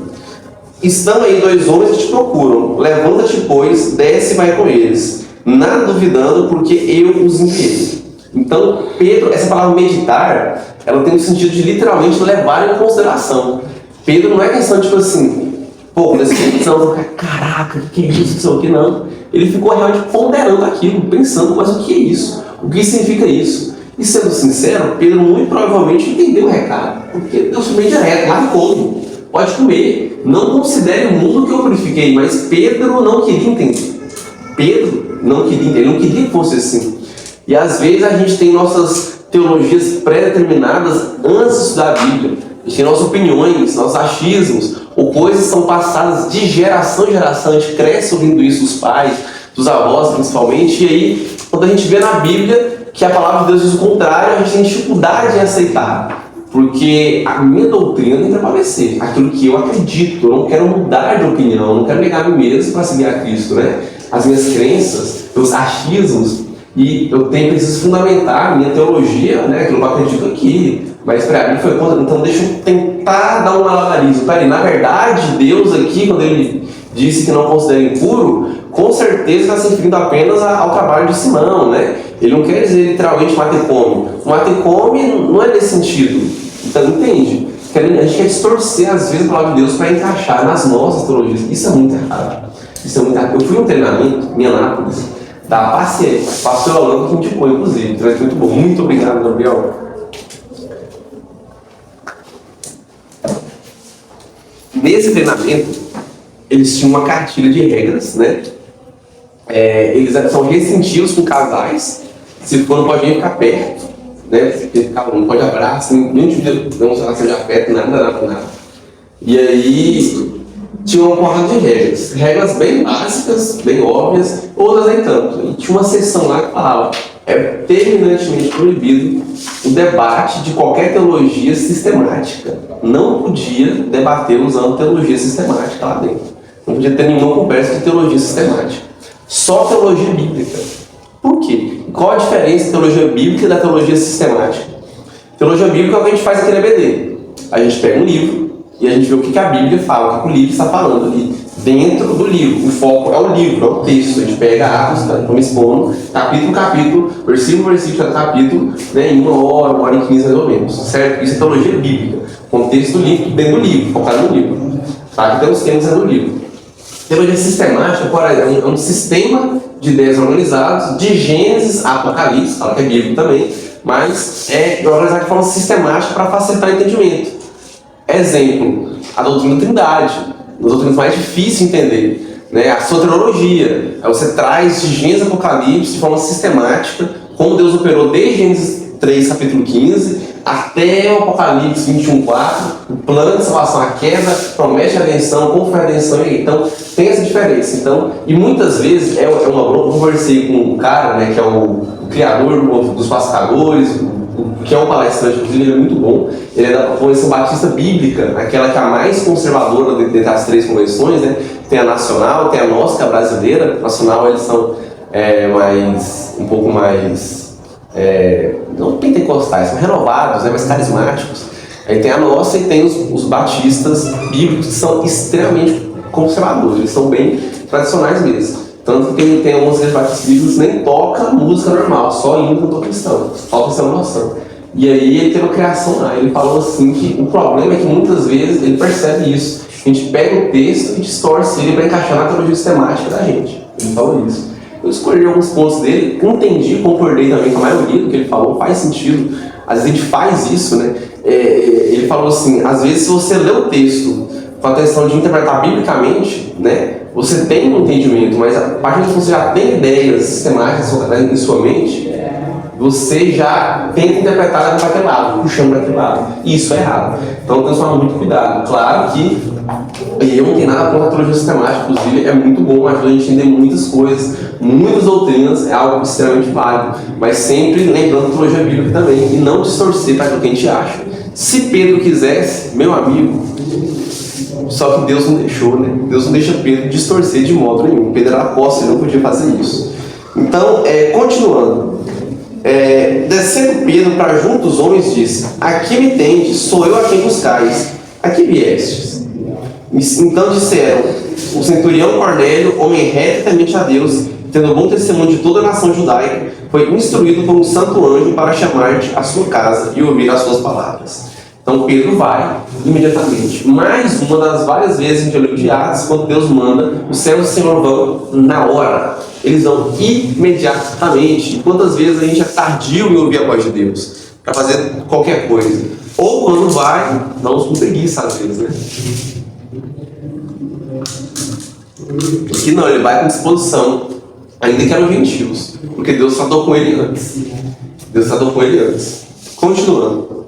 estão aí 2 homens que te procuram, levanta-te, pois, desce e vai com eles, nada duvidando, porque eu os enviei. Então, Pedro, essa palavra meditar, ela tem o sentido de literalmente levar em consideração. Pedro não é questão tipo assim, pô, nessa questão, caraca, o que é isso, o que não. Ele ficou realmente ponderando aquilo, pensando, mas o que é isso? O que significa isso? E sendo sincero, Pedro muito provavelmente entendeu o recado, porque Deus foi bem direto, lá come, pode comer, não considere o mundo que eu purifiquei, mas Pedro não queria entender. Pedro não queria entender, ele não queria que fosse assim. E às vezes a gente tem nossas teologias pré-determinadas antes de estudar a Bíblia. A gente tem nossas opiniões, nossos achismos, ou coisas que são passadas de geração em geração. A gente cresce ouvindo isso dos pais, dos avós principalmente, e aí, quando a gente vê na Bíblia, que a palavra de Deus diz o contrário, a gente tem dificuldade em aceitar. Porque a minha doutrina tem que prevalecer, aquilo que eu acredito. Eu não quero mudar de opinião, eu não quero negar a mim mesmo para seguir a Cristo, né? As minhas crenças, meus achismos, e eu preciso fundamentar a minha teologia, né? Aquilo que eu acredito aqui. Mas para mim foi contra. Então deixa eu tentar dar um malabarismo. Peraí, na verdade, Deus aqui, quando ele disse que não considera impuro, com certeza está se referindo apenas ao trabalho de Simão, né? Ele não quer dizer literalmente mata e come. O mata e come não é nesse sentido. Então, entende? A gente quer distorcer, às vezes, a palavra de Deus para encaixar nas nossas teologias. Isso é muito errado. Isso é muito errado. Eu fui num treinamento em Anápolis, da paciência. Pastor Holanda que indicou, inclusive. Um treinamento muito bom. Muito obrigado, Gabriel. Nesse treinamento, eles tinham uma cartilha de regras, né? Eles são recentivos com casais. Se for, não pode nem ficar perto, né? Não pode abraçar, nenhum tipo de demonstração de afeto, nada. E aí, tinha uma porrada de regras. Regras bem básicas, bem óbvias, outras nem tanto. E tinha uma seção lá que falava: é terminantemente proibido o debate de qualquer teologia sistemática. Não podia debater usando teologia sistemática lá dentro. Não podia ter nenhuma conversa de teologia sistemática. Só teologia bíblica. Por quê? Qual a diferença da teologia bíblica e da teologia sistemática? Teologia bíblica é o que a gente faz aqui na EBD. A gente pega um livro e a gente vê o que a Bíblia fala, o que o livro está falando ali dentro do livro. O foco é o livro, é o texto. A gente pega Atos, estamos expondo, capítulo, versículo, cada capítulo, né, em 1 hora e 15 mais ou menos. Certo? Isso é teologia bíblica. Contexto do livro, dentro do livro, focado no livro. Tá? Aqui tem os temas dentro do livro. Teologia sistemática é um sistema de ideias organizados, de Gênesis a Apocalipse, fala que é bíblico também, mas é organizado de forma sistemática para facilitar o entendimento. Exemplo, a doutrina da Trindade, uma das doutrinas mais difíceis de entender, né? A soteriologia, você traz de Gênesis a Apocalipse de forma sistemática, como Deus operou desde Gênesis 3, capítulo 15, até o Apocalipse 21:4, o plano de salvação, a queda, promete de redenção, como foi a redenção, então tem essa diferença. Então, e muitas vezes é uma bronca. Eu conversei com um cara, né, que é o criador dos pacificadores, que é um palestrante, inclusive ele é muito bom. Ele é da Convenção Batista Bíblica, aquela que é a mais conservadora dentre as três convenções, né? Tem a nacional, tem a nossa, que é a brasileira. A nacional, eles são um pouco mais não pentecostais, são renovados, né, mais carismáticos. Aí tem a nossa e tem os batistas bíblicos, que são extremamente conservadores, eles são bem tradicionais mesmo. Tanto que tem alguns batistas bíblicos que nem toca música normal, só hino cantor cristão, falta essa noção. E aí ele teve uma criação lá, ele falou assim que o problema é que muitas vezes ele percebe isso. A gente pega o texto e distorce ele para encaixar na teologia sistemática da gente. Ele falou isso. Eu escolhi alguns pontos dele, entendi, concordei também com a maioria do que ele falou, faz sentido. Às vezes a gente faz isso, né? Ele falou assim, às vezes se você lê o texto com a intenção de interpretar biblicamente, né, você tem um entendimento, mas a partir de você já tem ideias sistemáticas em sua mente, você já tenta interpretar para aquele lado, puxando para aquele lado. E isso é errado. Então temos que tomar muito cuidado. Claro que eu não tenho nada contra a teologia sistemática, inclusive é muito bom, ajuda a gente a entender muitas coisas, muitas doutrinas, é algo extremamente válido, mas sempre lembrando a teologia bíblica também, e não distorcer para aquilo que a gente acha. Se Pedro quisesse, meu amigo, só que Deus não deixou, né? Deus não deixa Pedro distorcer de modo nenhum. Pedro era apóstolo, ele não podia fazer isso. Então, continuando. Descendo Pedro para junto os homens, disse: aqui me tendes, sou eu a quem buscais. Aqui viestes. Então disseram: o centurião Cornélio, homem reto e temente a Deus, tendo bom testemunho de toda a nação judaica, foi instruído por um santo anjo para chamar-te à sua casa e ouvir as suas palavras. Então Pedro vai imediatamente. Mais uma das várias vezes em livro de Atos, quando Deus manda, os servos do Senhor vão na hora. Eles vão imediatamente. E quantas vezes a gente é tardio em ouvir a voz de Deus para fazer qualquer coisa? Ou quando vai, vamos com preguiça às vezes, né? Aqui não, ele vai com disposição, ainda que eram gentios, porque Deus tratou com ele antes. Continuando.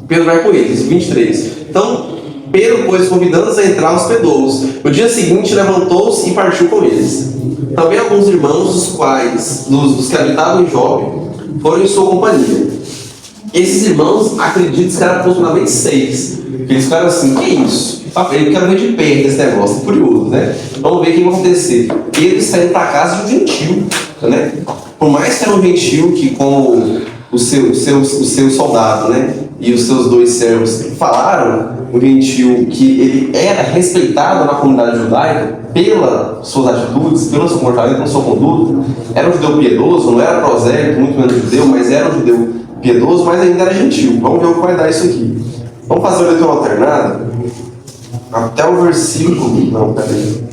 Pedro vai com eles, 23. Então, Pedro, pois, convidando-os a entrar, hospedou-os. No dia seguinte, levantou-se e partiu com eles. Também alguns irmãos, dos que habitavam em Jope, foram em sua companhia. Esses irmãos acreditam que eram aproximadamente 6. Eles ficaram assim, que isso? Eu quero ver de perto esse negócio, curioso, né? Vamos ver o que vai acontecer. Eles saíram para casa de um gentil, né? Por mais que era um gentil que, como o seu soldado, né? E os seus 2 servos falaram, o gentil, que ele era respeitado na comunidade judaica pelas suas atitudes, pelo seu comportamento, pela sua conduta. Era um judeu piedoso, não era prosélito, muito menos judeu, mas era um judeu piedoso, mas ainda era gentil. Vamos ver o que vai dar isso aqui. Vamos fazer a leitura alternada até o versículo... Não, peraí.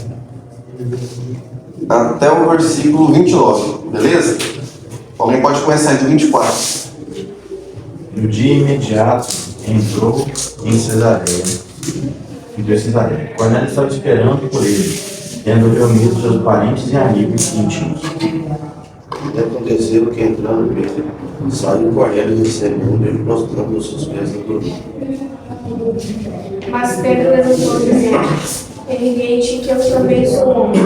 Até o versículo 29, beleza? Alguém pode começar aí do 24. No dia imediato, entrou em Cesareia. Cornélio estava esperando por ele, tendo reunido seus parentes e amigos íntimos. E aconteceu que, entrando Pedro, saiu Cornélio recebendo ele, prostrando os seus pés no dormir. Mas Pedro levantou dizendo: evidente que eu também sou homem.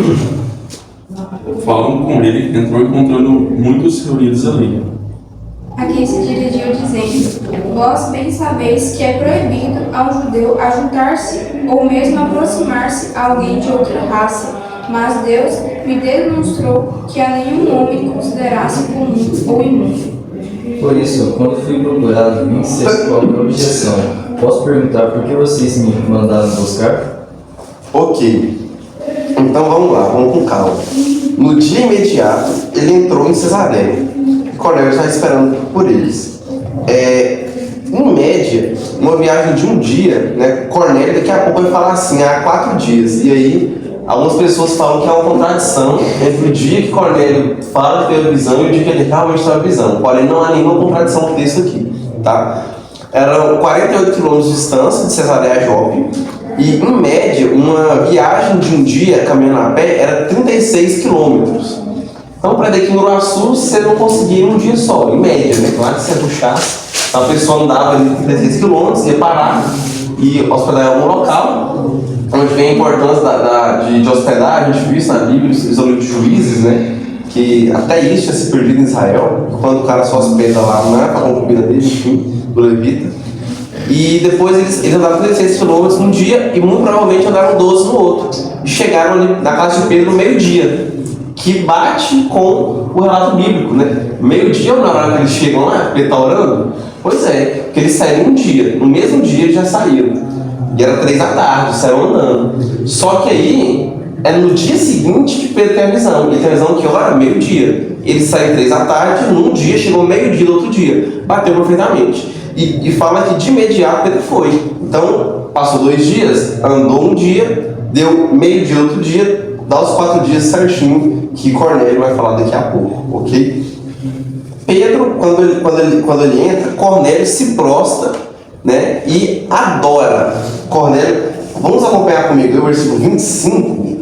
Falando com ele, entrou encontrando muitos reunidos ali. A quem se dirigiu dizendo: vós bem sabeis que é proibido ao judeu ajuntar-se ou mesmo aproximar-se a alguém de outra raça, mas Deus me demonstrou que a nenhum homem considerasse comum ou imundo. Por isso, quando fui procurado, vim ser qualquer objeção. Posso perguntar por que vocês me mandaram buscar? Ok. Então vamos lá, vamos com calma. No dia imediato, ele entrou em Cesareia. Cornélio estava esperando por eles. Em média, uma viagem de um dia, né? Cornélio daqui a pouco vai falar assim, há 4 dias. E aí, algumas pessoas falam que há uma contradição entre o dia que Cornélio fala que teve a visão e o dia que ele realmente teve a visão. Porém, não há nenhuma contradição no texto aqui, tá? Eram 48 quilômetros de distância de Cesareia a Jope. E, em média, uma viagem de um dia caminhando a pé era 36 quilômetros. Então, para daqui no Iguaçu, você não conseguia um dia só, em média, né? Claro que você puxasse, a pessoa andava ali 36 quilômetros, ia parar e hospedar em algum local, onde vem a importância de hospedar. A gente viu isso na Bíblia, os livros de Juízes, né? Que até isso tinha se perdido em Israel, quando o cara só hospeda lá, não é para a concubina dele, enfim, do levita. E depois eles andaram 36 quilômetros num dia e muito provavelmente andaram 12 no outro. E chegaram ali na casa de Pedro no meio-dia, que bate com o relato bíblico, né? Meio-dia ou na hora que eles chegam lá, porque ele está orando? Pois é, porque eles saíram um dia, no mesmo dia eles já saíram. E era 3 da tarde, saíram andando. Só que aí, é no dia seguinte que Pedro tem a visão. Ele tem a visão que, olha, meio-dia. Ele saiu 3 da tarde, num dia, chegou meio-dia do outro dia. Bateu perfeitamente. E fala que de imediato Pedro foi. Então, passou 2 dias, andou um dia, deu meio-dia do outro dia, dá os 4 dias certinho, que Cornélio vai falar daqui a pouco, ok? Pedro, quando ele entra, Cornélio se prostra, né, e adora. Cornélio, vamos acompanhar comigo o versículo 25.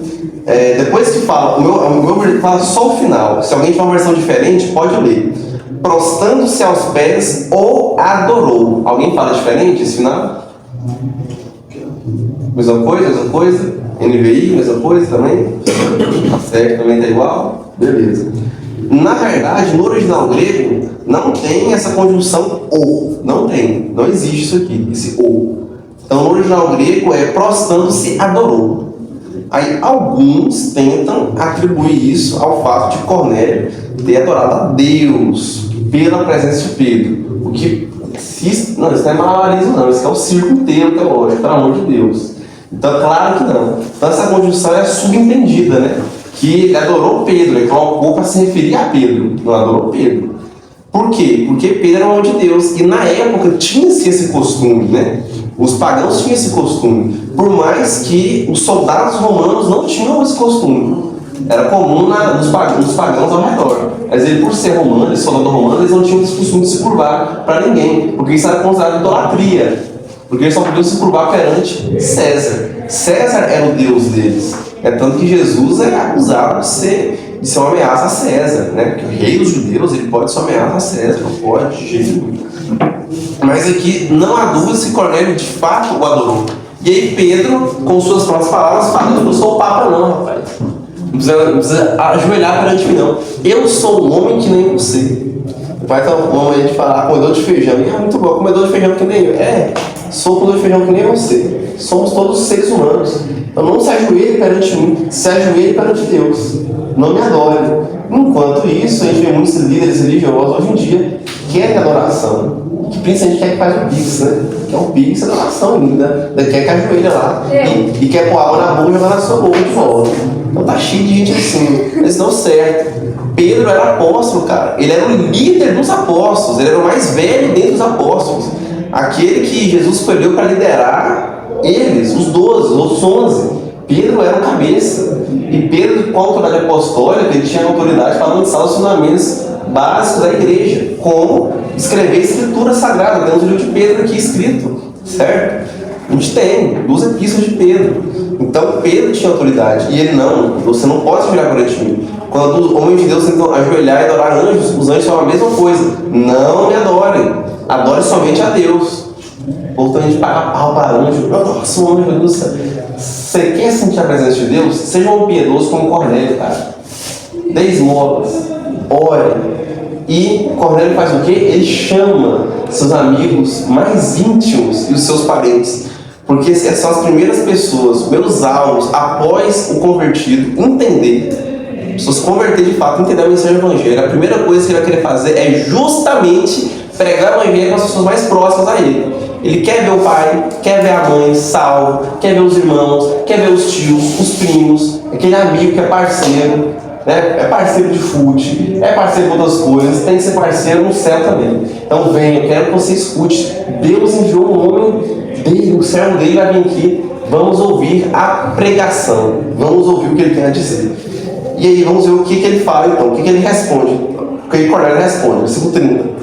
Depois que fala, o meu versículo fala só o final. Se alguém tiver uma versão diferente, pode ler. Prostrando-se aos pés, ou adorou. Alguém fala diferente esse final? Mesma coisa? NVI, mesma coisa também? Certo, também está igual? Beleza. Na verdade, no original grego, não tem essa conjunção ou. Não tem. Não existe isso aqui, esse ou. Então, no original grego é prostrando-se, adorou. Aí, alguns tentam atribuir isso ao fato de Cornélio ter adorado a Deus pela presença de Pedro. O que... isso não é malabarismo, não. Isso é o círculo inteiro teológico, pelo amor de Deus. Então, claro que não. Então, essa conjunção é subentendida, né? Que ele adorou Pedro, ele colocou para se referir a Pedro, não adorou Pedro. Por quê? Porque Pedro era o homem de Deus. E na época tinha-se esse costume, né? Os pagãos tinham esse costume. Por mais que os soldados romanos não tinham esse costume. Era comum nos pagãos ao redor. Mas ele, por ser romano, esse soldado romano, eles não tinham esse costume de se curvar para ninguém. Porque isso era considerado idolatria. Porque eles só podiam se curvar perante César. César era o Deus deles. É tanto que Jesus é acusado de ser uma ameaça a César, né? Porque o rei dos judeus, ele pode ser uma ameaça a César, não pode, de jeito nenhum. Mas aqui não há dúvida se Cornélio de fato o adorou. E aí Pedro, com suas próprias palavras, fala: eu não sou o Papa não, rapaz. Não precisa ajoelhar perante mim não. Eu sou um homem que nem você. Vai ter uma mãe de falar comedor de feijão. E é muito bom, comedor de feijão que nem eu. Sou comedor de feijão que nem você. Somos todos seres humanos. Então não se ajoelhe perante mim, se ajoelhe perante Deus. Não me adore. Enquanto isso, a gente vê muitos líderes religiosos hoje em dia que querem adoração. Que principalmente quer que faz o Pix, né? Quer um Pix, adoração ainda. Quer que ajoelha lá. E quer pôr água na boca e jogar na sua boca de volta. Então tá cheio de gente assim. Mas não certo. Pedro era apóstolo, cara. Ele era o líder dos apóstolos. Ele era o mais velho dentre os apóstolos. Aquele que Jesus escolheu para liderar eles, os 12, os outros 11. Pedro era o cabeça. E Pedro, com a autoridade apostólica, ele tinha autoridade para lançar os fundamentos básicos da igreja. Como escrever a escritura sagrada. Temos o livro de Pedro aqui escrito, certo? A gente tem 2 epístolas de Pedro. Então Pedro tinha autoridade. E ele não, você não pode virar perante mim. Quando os homens de Deus tentam ajoelhar e adorar anjos, os anjos falam a mesma coisa. Não me adorem. Adore somente a Deus. Voltando a gente pagar pau para anjo. Nossa, o anjo do céu. Você quer sentir a presença de Deus? Seja um piedoso como Cornélio, cara. Dê esmolas. Ore. E Cornélio faz o quê? Ele chama seus amigos mais íntimos e os seus parentes. Porque essas são as primeiras pessoas, os primeiros alvos, após o convertido entender. Se você converter de fato, entender a mensagem do Evangelho, a primeira coisa que ele vai querer fazer é justamente pregar o Evangelho para as pessoas mais próximas a ele. Ele quer ver o pai, quer ver a mãe salvo, quer ver os irmãos, quer ver os tios, os primos, aquele amigo que é parceiro, né? É parceiro de fute, é parceiro de outras coisas, tem que ser parceiro no céu também. Então venha, eu quero que você escute. Deus enviou um homem dele, o servo dele vai vir aqui. Vamos ouvir a pregação, vamos ouvir o que ele tem a dizer. E aí vamos ver o que ele fala então, o que ele responde. O que Cornélio responde, versículo 30.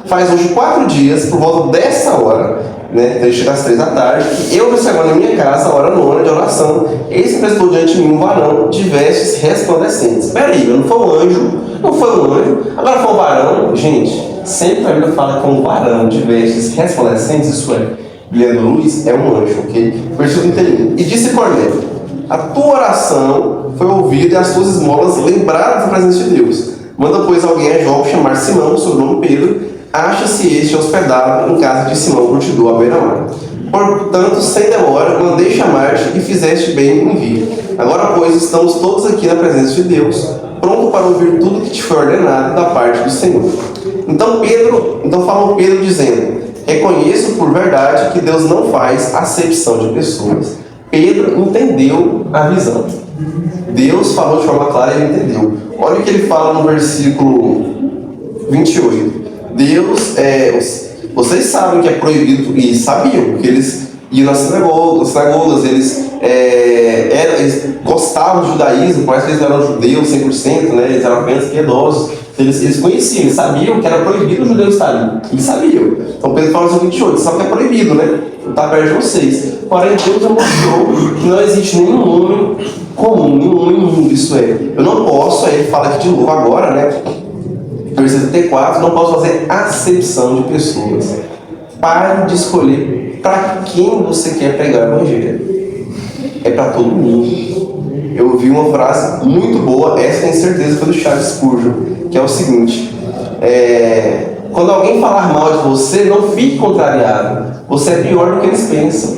Faz hoje 4 dias, por volta dessa hora, né, então chega às 3 da tarde, eu recebo na minha casa, a hora 9 de oração, eis que prestou diante de mim um varão de vestes resplandecentes. Espera aí, não foi um anjo, agora foi um varão. Gente, sempre a Bíblia fala que é um varão de vestes resplandecentes, isso é, brilhando luz, é um anjo, ok? Versículo 31. E disse Cornélio: a tua oração foi ouvida e as tuas esmolas lembraram da presença de Deus. Manda, pois, alguém a Jope chamar Simão, sobrenome Pedro. Acha-se este hospedado em casa de Simão Curtidor, à beira-mar. Portanto, sem demora, mandei chamar-te e fizeste bem em vir. Agora, pois, estamos todos aqui na presença de Deus, pronto para ouvir tudo que te foi ordenado da parte do Senhor. Então falou Pedro dizendo: reconheço por verdade que Deus não faz acepção de pessoas. Pedro entendeu a visão. Deus falou de forma clara e ele entendeu. Olha o que ele fala no versículo 28. Deus, vocês sabem que é proibido, e sabiam que eles iam nas sinagogas, eles gostavam do judaísmo, parece que eles eram judeus 100%, né? Eles eram apenas piedosos. Eles conheciam, eles sabiam que era proibido o judeu estar ali. Eles sabiam. Então Pedro fala no 28, sabe que é proibido, né? Está perto de vocês. Porém, Deus mostrou que não existe nenhum homem comum, nenhum homem imundo, isso é. Eu não posso, aí ele fala aqui de novo agora, né? Versículo 34, não posso fazer acepção de pessoas. Pare de escolher para quem você quer pregar o Evangelho. É para todo mundo. Eu ouvi uma frase muito boa, essa tenho certeza foi do Charles Spurgeon, que é o seguinte: quando alguém falar mal de você, não fique contrariado. Você é pior do que eles pensam.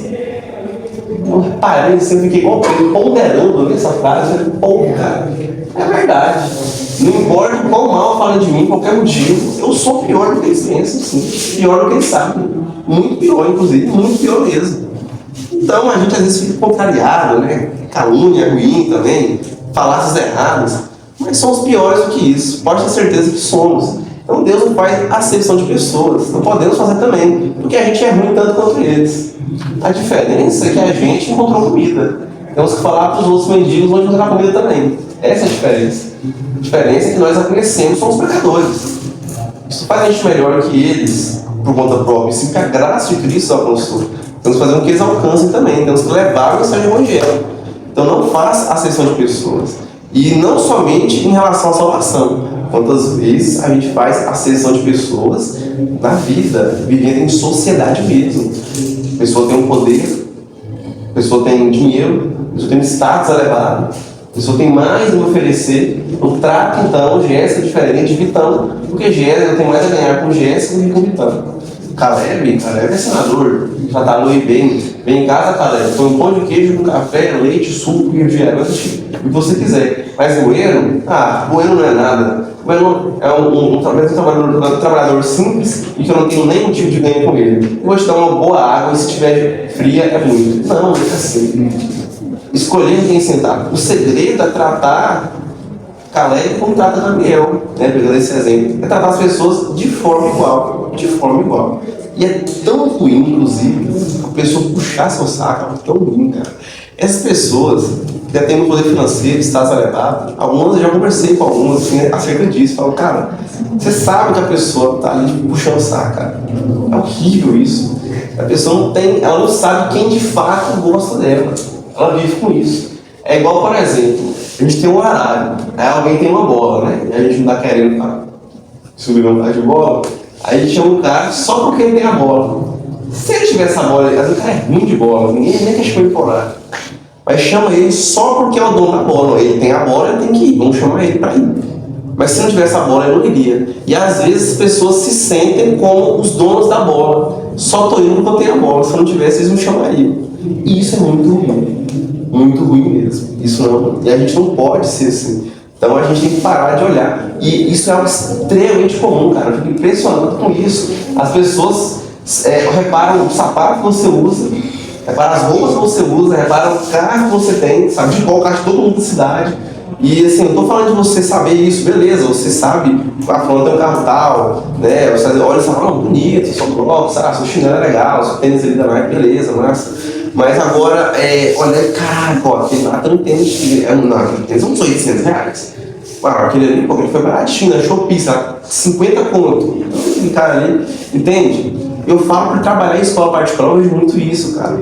Eu parei, sempre fiquei ponderando nessa frase. Pô, cara, é verdade. Não importa o quão mal falam de mim, qualquer motivo, eu sou pior do que eles pensam, sim. Pior do que eles sabem. Muito pior, inclusive, muito pior mesmo. Então a gente às vezes fica contrariado, né? Calúnia ruim também, falácias erradas. Mas somos piores do que isso. Pode ter certeza que somos. Então Deus não faz acepção de pessoas. Não podemos fazer também, porque a gente é ruim tanto quanto eles. A diferença é que a gente encontrou comida. Temos que falar para os outros mendigos onde encontrar comida também. Essa é a diferença. A diferença é que nós a conhecemos, somos pecadores. Isso faz a gente melhor que eles, por conta própria. Sim, que a graça de Cristo alcançou. Temos que fazer com que eles alcancem também. Temos que levar a mensagem do Evangelho. Então não faça acepção de pessoas. E não somente em relação à salvação. Quantas vezes a gente faz acepção de pessoas na vida, vivendo em sociedade mesmo. A pessoa tem um poder, a pessoa tem dinheiro, a pessoa tem um status elevado. A pessoa tem mais a me oferecer. Eu trato então Jéssica diferente de Vitão, porque Jéssica tem mais a ganhar com Jéssica do que com Vitão. Caleb é senador, já tá no IBM. Vem em casa, Caleb, põe um pão de queijo com café, leite, suco, refrigerante, o que você quiser. Mas Bueno não é nada. Bueno é um trabalhador simples e que eu não tenho nenhum tipo de ganho com ele. Eu vou te dar uma boa água e se estiver fria é muito. Não é assim. Escolher quem sentar. O segredo é tratar Caleb como trata Daniel, né? Pegando esse exemplo. É tratar as pessoas de forma igual. De forma igual. E é tão ruim, inclusive, a pessoa puxar seu saco, é tão ruim, cara. Essas pessoas que já têm um poder financeiro, status elevado, algumas eu já conversei com algumas assim, acerca disso. Falo, cara, você sabe que a pessoa tá ali puxando o saco, cara. É horrível isso. A pessoa não tem, ela não sabe quem de fato gosta dela. Ela vive com isso. É igual, por exemplo, a gente tem um horário, aí alguém tem uma bola, né? E a gente não tá querendo subir um par de bola, aí a gente chama o cara só porque ele tem a bola. Se ele tiver essa bola, às vezes o cara é ruim de bola, ninguém nem quer chamar ele por horário. Mas chama ele só porque é o dono da bola. Ele tem a bola, ele tem que ir, vamos chamar ele para ir. Mas se não tivesse a bola, ele não iria. E às vezes as pessoas se sentem como os donos da bola. Só tô indo porque eu tenho a bola, se eu não tivesse, eles não chamariam. E isso é muito ruim. Muito ruim mesmo. Isso não, e a gente não pode ser assim. Então a gente tem que parar de olhar. E isso é algo extremamente comum, cara. Eu fico impressionado com isso. As pessoas reparam o sapato que você usa, reparam as roupas que você usa, reparam o carro que você tem, sabe de qual carro de todo mundo da cidade. E assim, eu tô falando de você saber isso, beleza, você sabe, falando tem um carro tal, né? Você olha e fala, não, bonito, seu bloco, seu chinelo é legal, seu tênis ali da Nike, beleza, massa. Mas agora, olha, caraca, ó, aquele lá tem um tênis, aquele tênis é uns R$800. Aquele ali, pô, ele foi baratinho, na Shopee, sabe? 50 conto. Aquele cara ali, entende? Eu falo para trabalhar em escola particular, eu vejo muito isso, cara.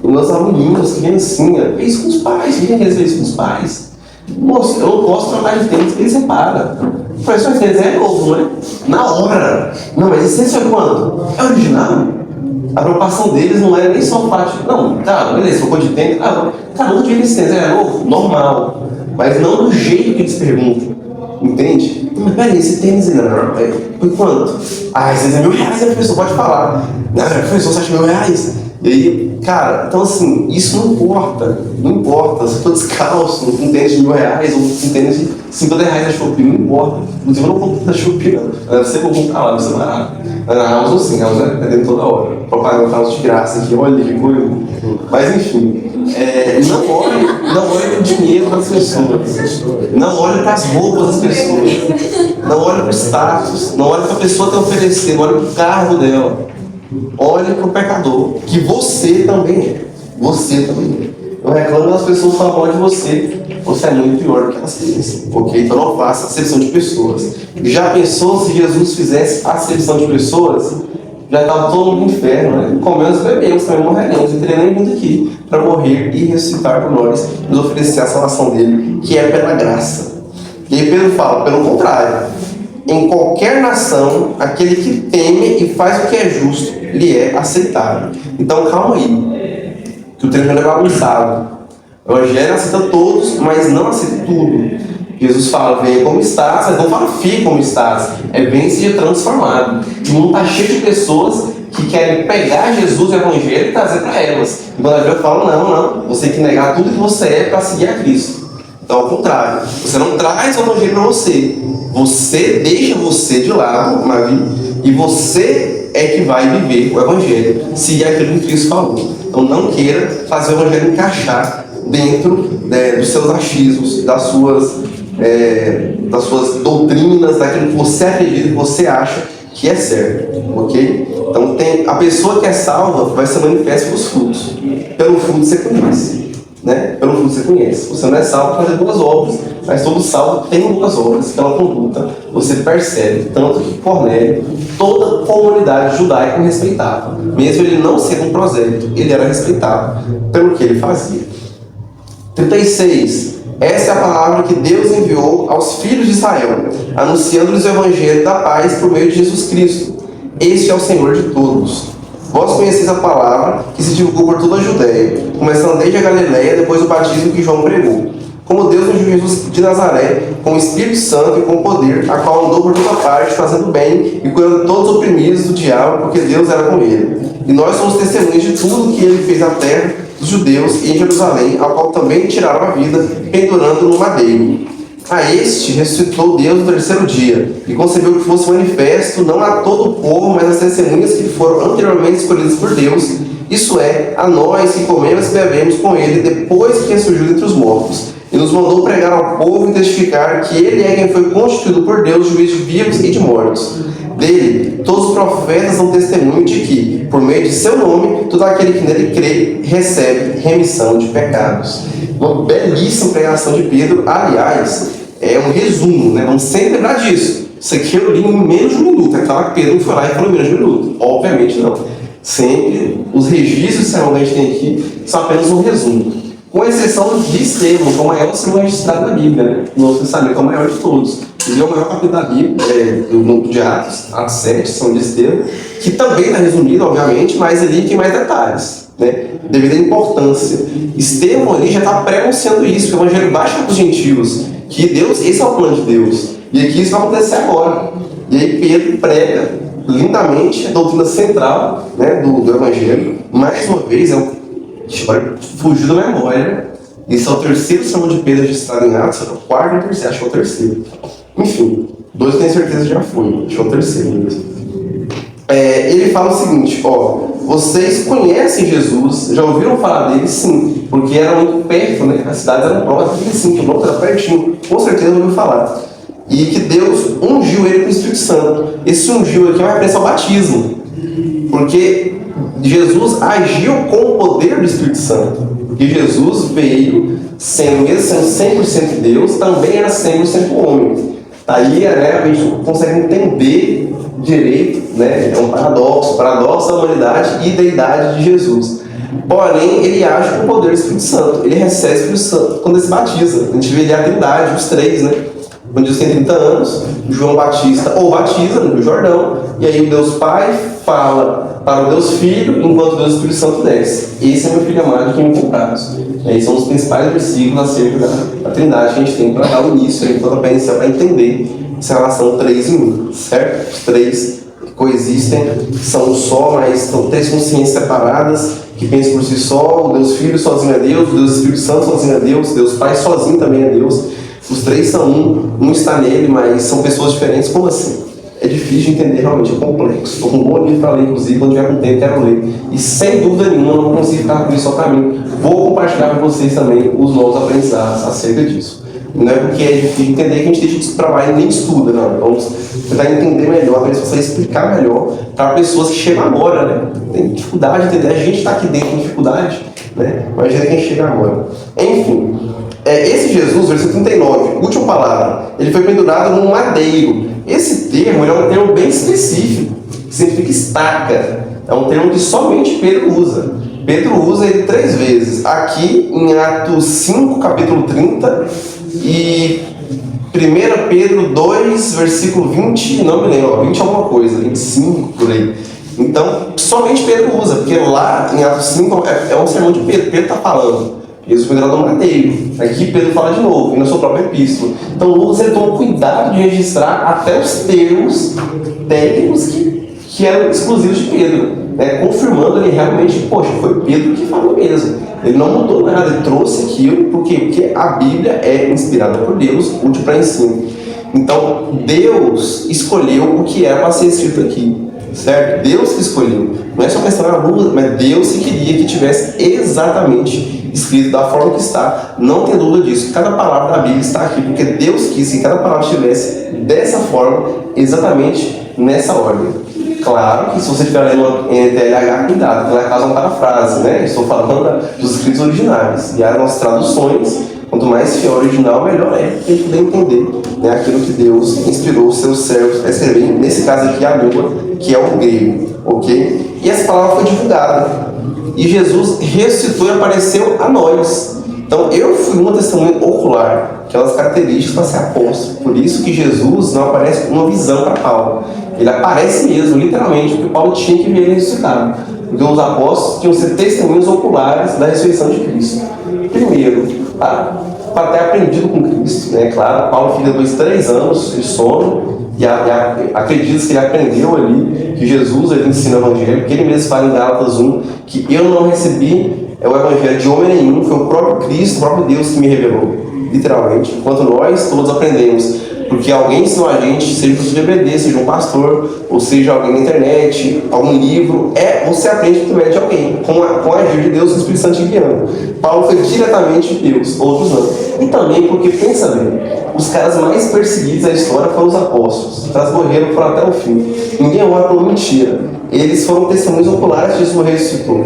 Os meus aluninhos, criancinha, fez isso com os pais, quem é que eles fez com os pais? Moço, eu não posso trocar de tênis porque ele separa. O professor de tênis é novo, né? Na hora. Não, mas esse é quanto? É original? A preocupação deles não era nem só o fato de, não, tá, beleza, trocou de tênis, cara, onde ele esse tênis é novo? Normal. Mas não do jeito que eles perguntam. Entende? Mas peraí, esse tênis foi quanto? Esses é R$1.000, a professor pode falar. Não, professor, você acha R$1.000? E aí, cara, então assim, isso não importa. Não importa. Se eu tô descalço, com tênis de R$1.000 ou com tênis de R$50 da Shopee, não importa. Inclusive eu não compro da Shopee, não. Deve ser bom comprar lá, deve ser barato. Na Amazon sim, a Amazon é dentro toda hora. Propaganda tá de graça aqui, olha que coisa. Mas enfim, não olhe para o dinheiro das pessoas. Não olhe para as roupas das pessoas. Não olhe para o status. Não olhe para a pessoa te oferecer. Não olhe para o cargo dela. Olhe para o pecador, que você também é. Você também é. Não reclame das pessoas que falam mal de você. Você é muito pior do que elas pensam. Ok? Então não faça acepção de pessoas. Já pensou se Jesus fizesse acepção de pessoas? Já estava todo mundo no inferno, né? Comemos e bebemos, também morreremos. Não teria nem vindo aqui para morrer e ressuscitar por nós, nos oferecer a salvação dele, que é pela graça. E aí Pedro fala, pelo contrário, em qualquer nação, aquele que teme e faz o que é justo, lhe é aceitável. Então calma aí, que o treino é bagunçado. O Evangelho aceita todos, mas não aceita tudo. Jesus fala, venha como estás, mas não fala, fique como estás. Vem e seja transformado. O mundo está cheio de pessoas que querem pegar Jesus e o Evangelho e trazer para elas. E quando a Bíblia fala, não, você tem que negar tudo que você é para seguir a Cristo. Então, ao contrário, você não traz o Evangelho para você. Você deixa você de lado, Mavi, e você é que vai viver o Evangelho, seguir aquilo que Cristo falou. Então, não queira fazer o Evangelho encaixar dentro dos seus achismos, das suas doutrinas, daquilo que você acredita, que você acha que é certo, ok? Então a pessoa que é salva vai ser manifesta pelos frutos. Pelo fruto você conhece, né? Pelo fruto você conhece. Você não é salvo para fazer boas obras, mas todo salvo tem boas obras. Pela conduta você percebe, tanto que Cornélio, toda a comunidade judaica o respeitava. Mesmo ele não sendo um prosélito, ele era respeitado pelo que ele fazia. 36. Essa é a palavra que Deus enviou aos filhos de Israel, anunciando-lhes o evangelho da paz por meio de Jesus Cristo. Este é o Senhor de todos. Vós conheceis a palavra que se divulgou por toda a Judéia, começando desde a Galileia, depois do batismo que João pregou. como Deus ungiu Jesus de Nazaré, com o Espírito Santo e com poder, a qual andou por toda parte, fazendo bem e curando todos os oprimidos do diabo, porque Deus era com ele. E nós somos testemunhas de tudo que ele fez na terra dos judeus e em Jerusalém, ao qual também tiraram a vida, pendurando no madeiro. A este ressuscitou Deus no terceiro dia, e concebeu que fosse manifesto não a todo o povo, mas às testemunhas que foram anteriormente escolhidas por Deus, isso é, a nós que comemos e bebemos com ele depois que ressurgiu dentre os mortos. E nos mandou pregar ao povo e testificar que ele é quem foi constituído por Deus, juiz de vivos e de mortos. Dele, todos os profetas dão testemunho de que, por meio de seu nome, todo aquele que nele crê recebe remissão de pecados. Uma belíssima pregação de Pedro, aliás, é um resumo, né? Vamos sempre lembrar disso. Isso aqui eu li em menos de um minuto. É claro que Pedro foi lá e falou em menos de um minuto. Obviamente não. Sempre os registros que a gente tem aqui são apenas um resumo. Com exceção de Estevão, que é o maior sermão registrado na Bíblia, né? O Novo Testamento é o maior de todos. E é o maior capítulo da Bíblia, do grupo de Atos 7, São de Estevão, que também está resumido, obviamente, mas ali tem mais detalhes, né? Devido à importância. Estevão ali já está pré-anunciando isso, que o Evangelho baixa para os gentios, que Deus, esse é o plano de Deus. E aqui isso vai acontecer agora. E aí Pedro prega lindamente a doutrina central, né, do Evangelho. Mais uma vez, fugiu da memória. Esse é o terceiro sermão de Pedro registrado em Atos, é o quarto ou o terceiro, acho que é o terceiro. Enfim, dois eu tenho certeza que já foi, acho que é o terceiro mesmo. Ele fala o seguinte, vocês conhecem Jesus, já ouviram falar dele? Sim, porque era muito perto, né? As cidades eram próximas, sim, que o nome era pertinho, com certeza ouviu falar. E que Deus ungiu ele com o Espírito Santo. Esse ungiu aqui é uma referência ao batismo, porque Jesus agiu com o poder do Espírito Santo. Porque Jesus veio, mesmo sendo 100% Deus, também era 100% homem. Daí, né, a gente consegue entender direito, né, é um paradoxo da humanidade e deidade de Jesus. Porém, ele age com o poder do Espírito Santo. Ele recebe o Espírito Santo quando ele se batiza. A gente vê ali a Trindade, os três, né? Quando Jesus tem 30 anos, João Batista ou batiza no Jordão, e aí o Deus Pai fala para o Deus Filho, enquanto o Deus Espírito Santo desce. Esse é meu filho amado que me comprados. Esses são os principais versículos acerca da Trindade que a gente tem para dar o início, então para iniciar, para entender essa relação 3 em 1, certo? Os três coexistem, são um só, mas são três consciências separadas, que pensam por si só. O Deus Filho sozinho é Deus, o Deus Espírito Santo sozinho é Deus, Deus Pai sozinho também é Deus. Os três são um está nele, mas são pessoas diferentes. Como assim? É difícil de entender, realmente, é complexo. Estou com um bom livro para ler, inclusive, quando tiver com tempo, quero ler. E sem dúvida nenhuma, não consigo ficar com isso só para mim. Vou compartilhar com vocês também os novos aprendizados acerca disso. Não é porque é difícil de entender que a gente deixa de trabalhar e nem estuda, não. Vamos tentar entender melhor, para você explicar melhor para pessoas que chegam agora, né? Tem dificuldade de entender. A gente está aqui dentro com dificuldade, né? Imagina quem chega agora. Enfim. Esse Jesus, versículo 39, última palavra, ele foi pendurado num madeiro. Esse termo é um termo bem específico, que significa estaca. É um termo que somente Pedro usa. Pedro usa ele 3 vezes. Aqui em Atos 5, capítulo 30, e 1 Pedro 2, versículo 20, não me lembro, 20 alguma coisa, 25 por aí. Então, somente Pedro usa, porque lá em Atos 5 é um sermão de Pedro. Pedro está falando. Jesus foi pendurado no madeiro. Aqui Pedro fala de novo, e na sua própria epístola. Então Lucas ele tomou cuidado de registrar até os termos técnicos que eram exclusivos de Pedro, né? Confirmando ali realmente, poxa, foi Pedro que falou mesmo. Ele não mudou nada, ele trouxe aquilo, porque a Bíblia é inspirada por Deus, útil para ensino. Então Deus escolheu o que era para ser escrito aqui. Certo? Deus que escolheu. Não é só questão da Bíblia, mas Deus que queria que tivesse exatamente escrito da forma que está. Não tem dúvida disso. Cada palavra da Bíblia está aqui porque Deus quis que cada palavra estivesse dessa forma, exatamente nessa ordem. Claro que se você estiver lendo NTLH, cuidado, porque ela causa uma parafrase, né? Estou falando dos escritos originais. E as nossas traduções, quanto mais fiel ao original, melhor é, para a gente poder entender, né, aquilo que Deus inspirou os seus servos a escrever, nesse caso aqui a língua, que é o grego, ok? E essa palavra foi divulgada. E Jesus ressuscitou e apareceu a nós. Então eu fui uma testemunha ocular, que é uma das características para ser apóstolo. Por isso que Jesus não aparece com uma visão para Paulo. Ele aparece mesmo, literalmente, porque Paulo tinha que ver ele ressuscitado. Porque os apóstolos tinham que ser testemunhas oculares da ressurreição de Cristo. Primeiro, para ter aprendido com Cristo, né? Claro, Paulo fica 3 anos de sono e acredita que ele aprendeu ali que Jesus ele ensina o evangelho, porque ele mesmo fala em Gálatas 1 que eu não recebi o evangelho de homem nenhum, foi o próprio Cristo, o próprio Deus que me revelou, literalmente, enquanto nós todos aprendemos. Porque alguém ensinou a gente, seja um GBD, seja um pastor, ou seja alguém na internet, algum livro, você aprende através de alguém, com a ajuda de Deus e o Espírito Santo te guiando. Paulo foi diretamente de Deus, outros não. E também porque, pensa bem, os caras mais perseguidos da história foram os apóstolos, os caras morreram, foram até o fim. Ninguém ora por mentira. Eles foram testemunhos oculares de Jesus ressuscitou.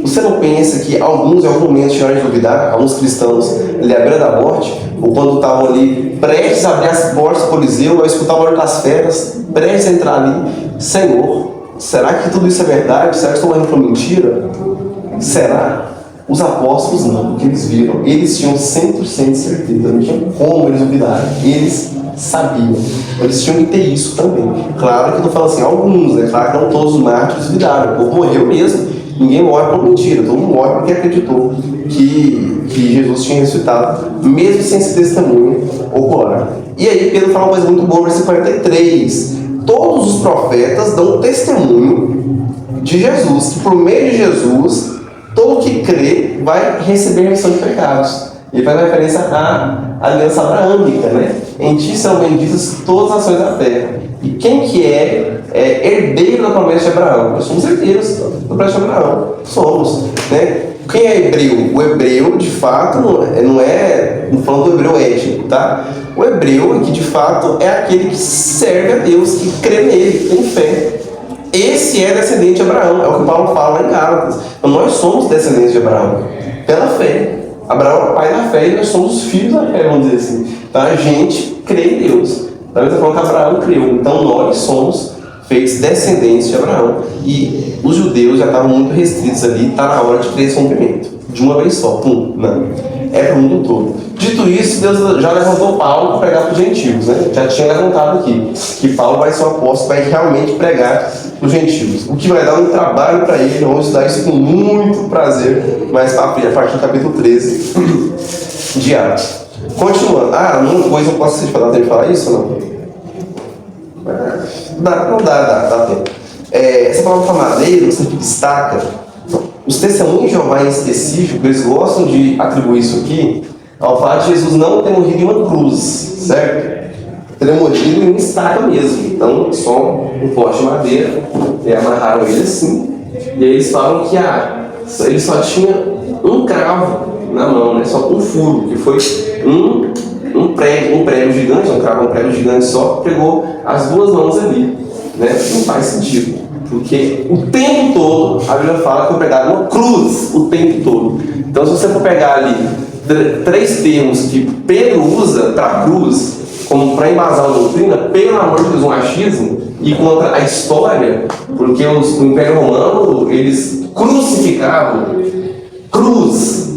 Você não pensa que alguns, em algum momento, chegaram a duvidar, alguns cristãos, ali à beira da morte, ou quando estavam ali prestes a abrir as portas do Coliseu, ou escutar o barulho das feras, prestes a entrar ali, Senhor, será que tudo isso é verdade? Será que estou morrendo por mentira? Será? Os apóstolos não, porque eles viram, eles tinham 100% de certeza, não tinha como eles duvidarem, eles sabiam, eles tinham que ter isso também. Claro que eu estou falando assim, alguns, né? Claro que não todos os mártires duvidaram, o povo morreu mesmo. Ninguém morre por mentira, todo mundo morre porque acreditou que Jesus tinha ressuscitado, mesmo sem esse testemunho ocular. E aí Pedro fala uma coisa muito boa no versículo 43. Todos os profetas dão testemunho de Jesus, que por meio de Jesus, todo que crê vai receber remissão de pecados. Ele faz referência à aliança abraâmica, né? Em ti serão benditas todas as nações da terra. E quem que é herdeiro da promessa de Abraão? Nós somos herdeiros da promessa de Abraão. Somos, né? Quem é hebreu? O hebreu, de fato, não falando do hebreu étnico, tá? O hebreu, que de fato é aquele que serve a Deus, que crê nele, que tem fé. Esse é descendente de Abraão, é o que Paulo fala lá em Gálatas. Então nós somos descendentes de Abraão, pela fé. Abraão é o pai da fé e nós somos os filhos da fé, vamos dizer assim. Então a gente crê em Deus. Então ele está falando que Abraão creu. Então nós somos feitos descendentes de Abraão. E os judeus já estavam muito restritos ali, está na hora de ter esse rompimento. De uma vez só, pum, não. É para o mundo todo. Dito isso, Deus já levantou Paulo para pregar para os gentios, né? Já tinha levantado aqui, que Paulo vai ser o apóstolo, vai realmente pregar para os gentios. O que vai dar um trabalho para ele, vamos estudar isso com muito prazer, mais para frente, a partir do capítulo 13 de Atos. Continuando. Uma coisa eu posso falar, tem que falar isso ou não? Dá tempo. Essa palavra famadeiro, você destaca. Os testemunhos de Jeová em específico, eles gostam de atribuir isso aqui ao fato de Jesus não ter morrido em uma cruz, certo? Ele é morrido em uma estaca mesmo. Então, só um poste de madeira, e amarraram ele assim. E aí eles falam que ele só tinha um cravo na mão, né? Só um furo, que foi um prego gigante, um prego gigante só, pegou as duas mãos ali, né? Não faz sentido. Porque o tempo todo, a Bíblia fala que foi pregado uma cruz o tempo todo. Então, se você for pegar ali 3 termos que Pedro usa para cruz, como para embasar a doutrina, pelo amor de Deus, um achismo, e contra a história, porque o Império Romano, eles crucificavam. Cruz,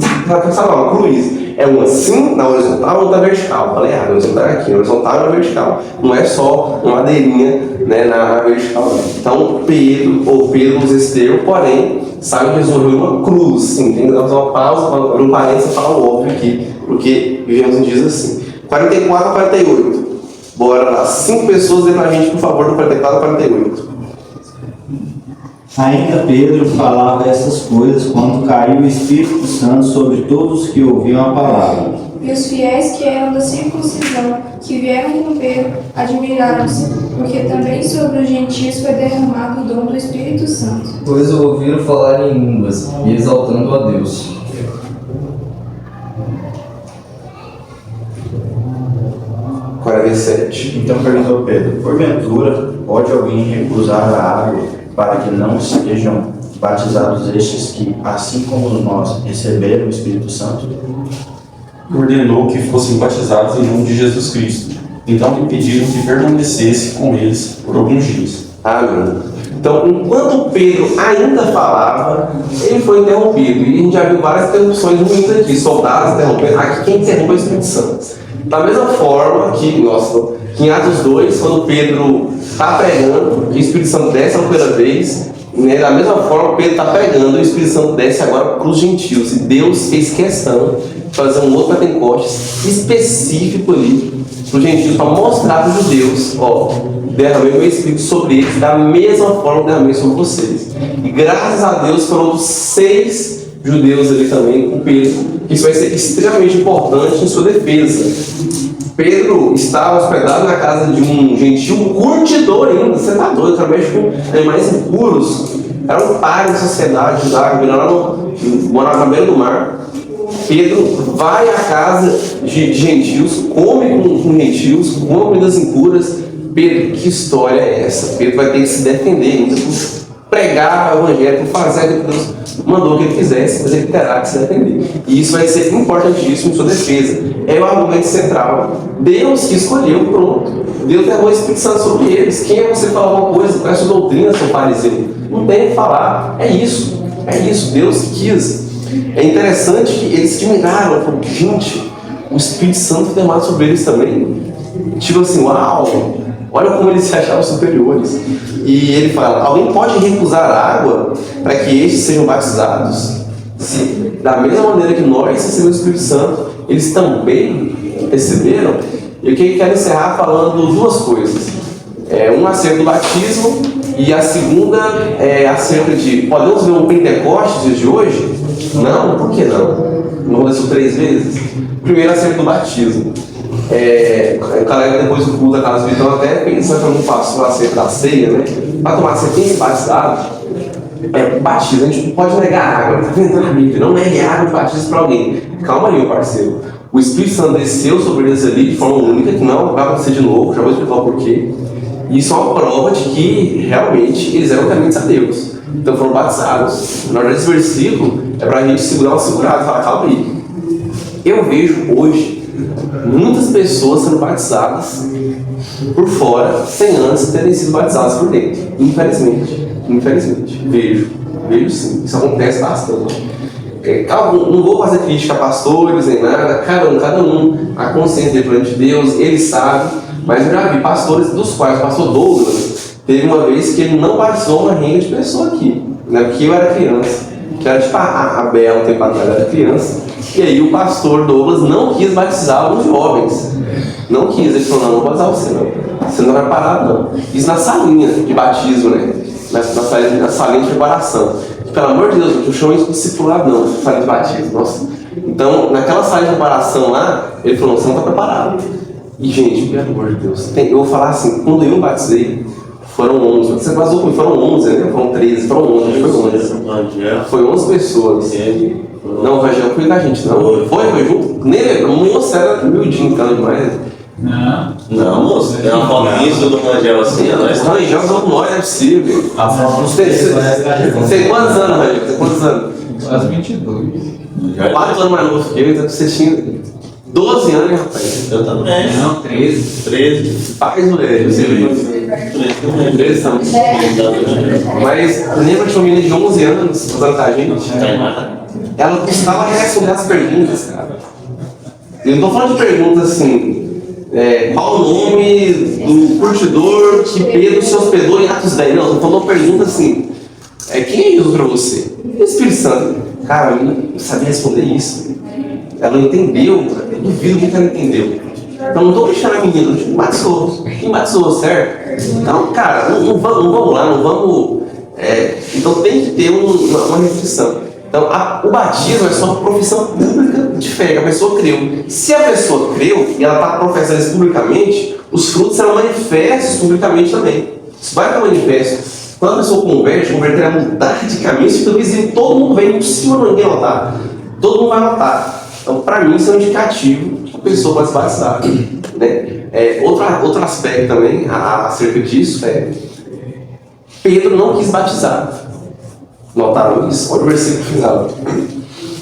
sabe uma cruz? É uma assim na horizontal ou na vertical. Falei errado, a horizontal é aqui, a horizontal e na vertical. Não é só uma madeirinha, né, na vertical. Então Pedro usa esse termo, porém, sabe que resolveu uma cruz. Sim, tem que dar uma pausa, para um parênteses falar o óbvio aqui, porque vivemos em dias assim. 44 a 48. Bora lá, 5 pessoas dê pra gente, por favor, do 44 a 48. Ainda Pedro falava essas coisas quando caiu o Espírito Santo sobre todos os que ouviam a palavra. E os fiéis que eram da circuncisão, que vieram com Pedro, admiraram-se, porque também sobre os gentios foi derramado o dom do Espírito Santo. Pois ouviram falar em línguas, e exaltando a Deus. Então perguntou Pedro: porventura pode alguém recusar a água para que não sejam batizados estes que, assim como nós, receberam o Espírito Santo? Ordenou que fossem batizados em nome de Jesus Cristo. Então lhe pediram que permanecesse com eles por alguns dias. Amém. Então, enquanto Pedro ainda falava, ele foi interrompido. E a gente já viu várias interrupções ruins aqui, soldados interrompendo. Aqui quem interrompe é o Espírito Santo. Da mesma forma que em Atos 2, quando Pedro está pregando, que o Espírito Santo desce a primeira vez, Né? Da mesma forma, Pedro está pregando, o Espírito Santo desce agora para os gentios. E Deus fez questão de fazer um outro Pentecostes específico ali para os gentios, para mostrar para os judeus: ó, derramei meu Espírito sobre eles, da mesma forma que derramei sobre vocês. E graças a Deus foram os 6 judeus ali também com Pedro. Isso vai ser extremamente importante em sua defesa. Pedro estava hospedado na casa de um gentil curtidor ainda. Você está doido, cara, mexe com animais impuros. Era um pai da sociedade judaica, morava na beira do mar. Pedro vai à casa de gentios, come com gentios, come comidas impuras. Pedro, que história é essa? Pedro vai ter que se defender ainda por pregar o evangelho, por fazer aquilo que Deus mandou que ele fizesse, mas ele terá que se defender. E isso vai ser importantíssimo em sua defesa. É o argumento central. Deus que escolheu, pronto. Deus derramou o Espírito Santo sobre eles. Quem é você falar alguma coisa com essa doutrina, seu fariseu? Não tem o que falar. É isso. É isso. Deus quis. É interessante que eles se admiraram. Falaram, gente, o Espírito Santo foi derramado sobre eles também. Tipo assim, uau! Olha como eles se achavam superiores. E ele fala: alguém pode recusar água para que estes sejam batizados? Se, da mesma maneira que nós recebemos o Espírito Santo, eles também receberam. E eu quero encerrar falando 2 coisas. Uma acerca do batismo e a segunda é acerca de: podemos ver um Pentecostes dias de hoje? Não, por que não? Não aconteceu 3 vezes? Primeiro, acerca do batismo. O cara depois do culto da casa então até pensa que eu não faço acerca da ceia, né? Para tomar ceia, tem que ser batizado. Batismo, a gente não pode negar água, tá vendo na Bíblia? Não negue água de batismo para alguém. Calma aí, meu parceiro. O Espírito Santo desceu sobre eles ali de forma única, que não vai acontecer de novo, já vou explicar o porquê. E isso é uma prova de que realmente eles eram tementes a Deus. Então foram batizados. Na verdade, esse versículo é para a gente segurar uma segurada e falar: calma aí. Eu vejo hoje muitas pessoas sendo batizadas por fora, sem antes terem sido batizadas por dentro. Infelizmente. Vejo sim. Isso acontece bastante. Não vou fazer crítica a pastores nem nada. Cada um, a consciência dele perante Deus, ele sabe. Mas eu já vi pastores, dos quais o pastor Douglas teve uma vez que ele não batizou uma renda de pessoa aqui, né? Porque eu era criança. Que era tipo a Bela, um tempo atrás, era criança. E aí o pastor Douglas não quis batizar alguns jovens. Não quis. Ele falou: não vou batizar você não. Você não vai parar não. Isso na salinha de batismo, né? Na salinha de preparação. Pelo amor de Deus, eu chamo isso de discipulado não, salinha de batismo. Nossa. Então, naquela salinha de preparação lá, ele falou: você não está preparado. E gente, pelo amor de Deus, eu vou falar assim, quando eu batizei, foram 11. Você batizou comigo? Foram 11, né? Foram 13, foram 11. Foi 11 pessoas. Não, o Rangel foi com a gente, não. Foi junto? Nem lembro. O moço era humildinho, cara, demais. Não, moço, tem uma foto disso do Rangel assim, ó. O Rangel usou nós, é possível. Você tem quantos anos, Rangel? Você tem quantos anos? Quase 22. 4 anos mais novo que eu, então você tinha 12 anos, né, rapaz? Eu também. Não, 13. 13. Faz, moleque, você viu? 13 anos. Mas lembra de uma menina de 11 anos usando com a gente? Ela custava responder as perguntas, cara. Eu não tô falando de perguntas assim: qual o nome do curtidor que Pedro se hospedou em Atos 10? Não, eu tô falando uma pergunta assim: quem é Jesus pra você? O Espírito Santo. Cara, eu não sabia responder isso. Ela não entendeu, eu duvido que ela entendeu. Então não estou deixando a menina, quem batizou, certo? Então, cara, não vamos lá, não vamos. Então tem que ter uma restrição. Então, o batismo é só uma profissão pública de fé, que a pessoa creu. Se a pessoa creu e ela está professando isso publicamente, os frutos serão manifestos publicamente também. Isso vai estar manifesto. Quando a pessoa converterá mudar de caminho, isso fica visível, todo mundo vê, impossível ninguém notar. Todo mundo vai notar. Então, para mim, isso é um indicativo que a pessoa pode se batizar. Né? Outro aspecto também acerca disso é: Pedro não quis batizar. Notaram isso? Olha o versículo final.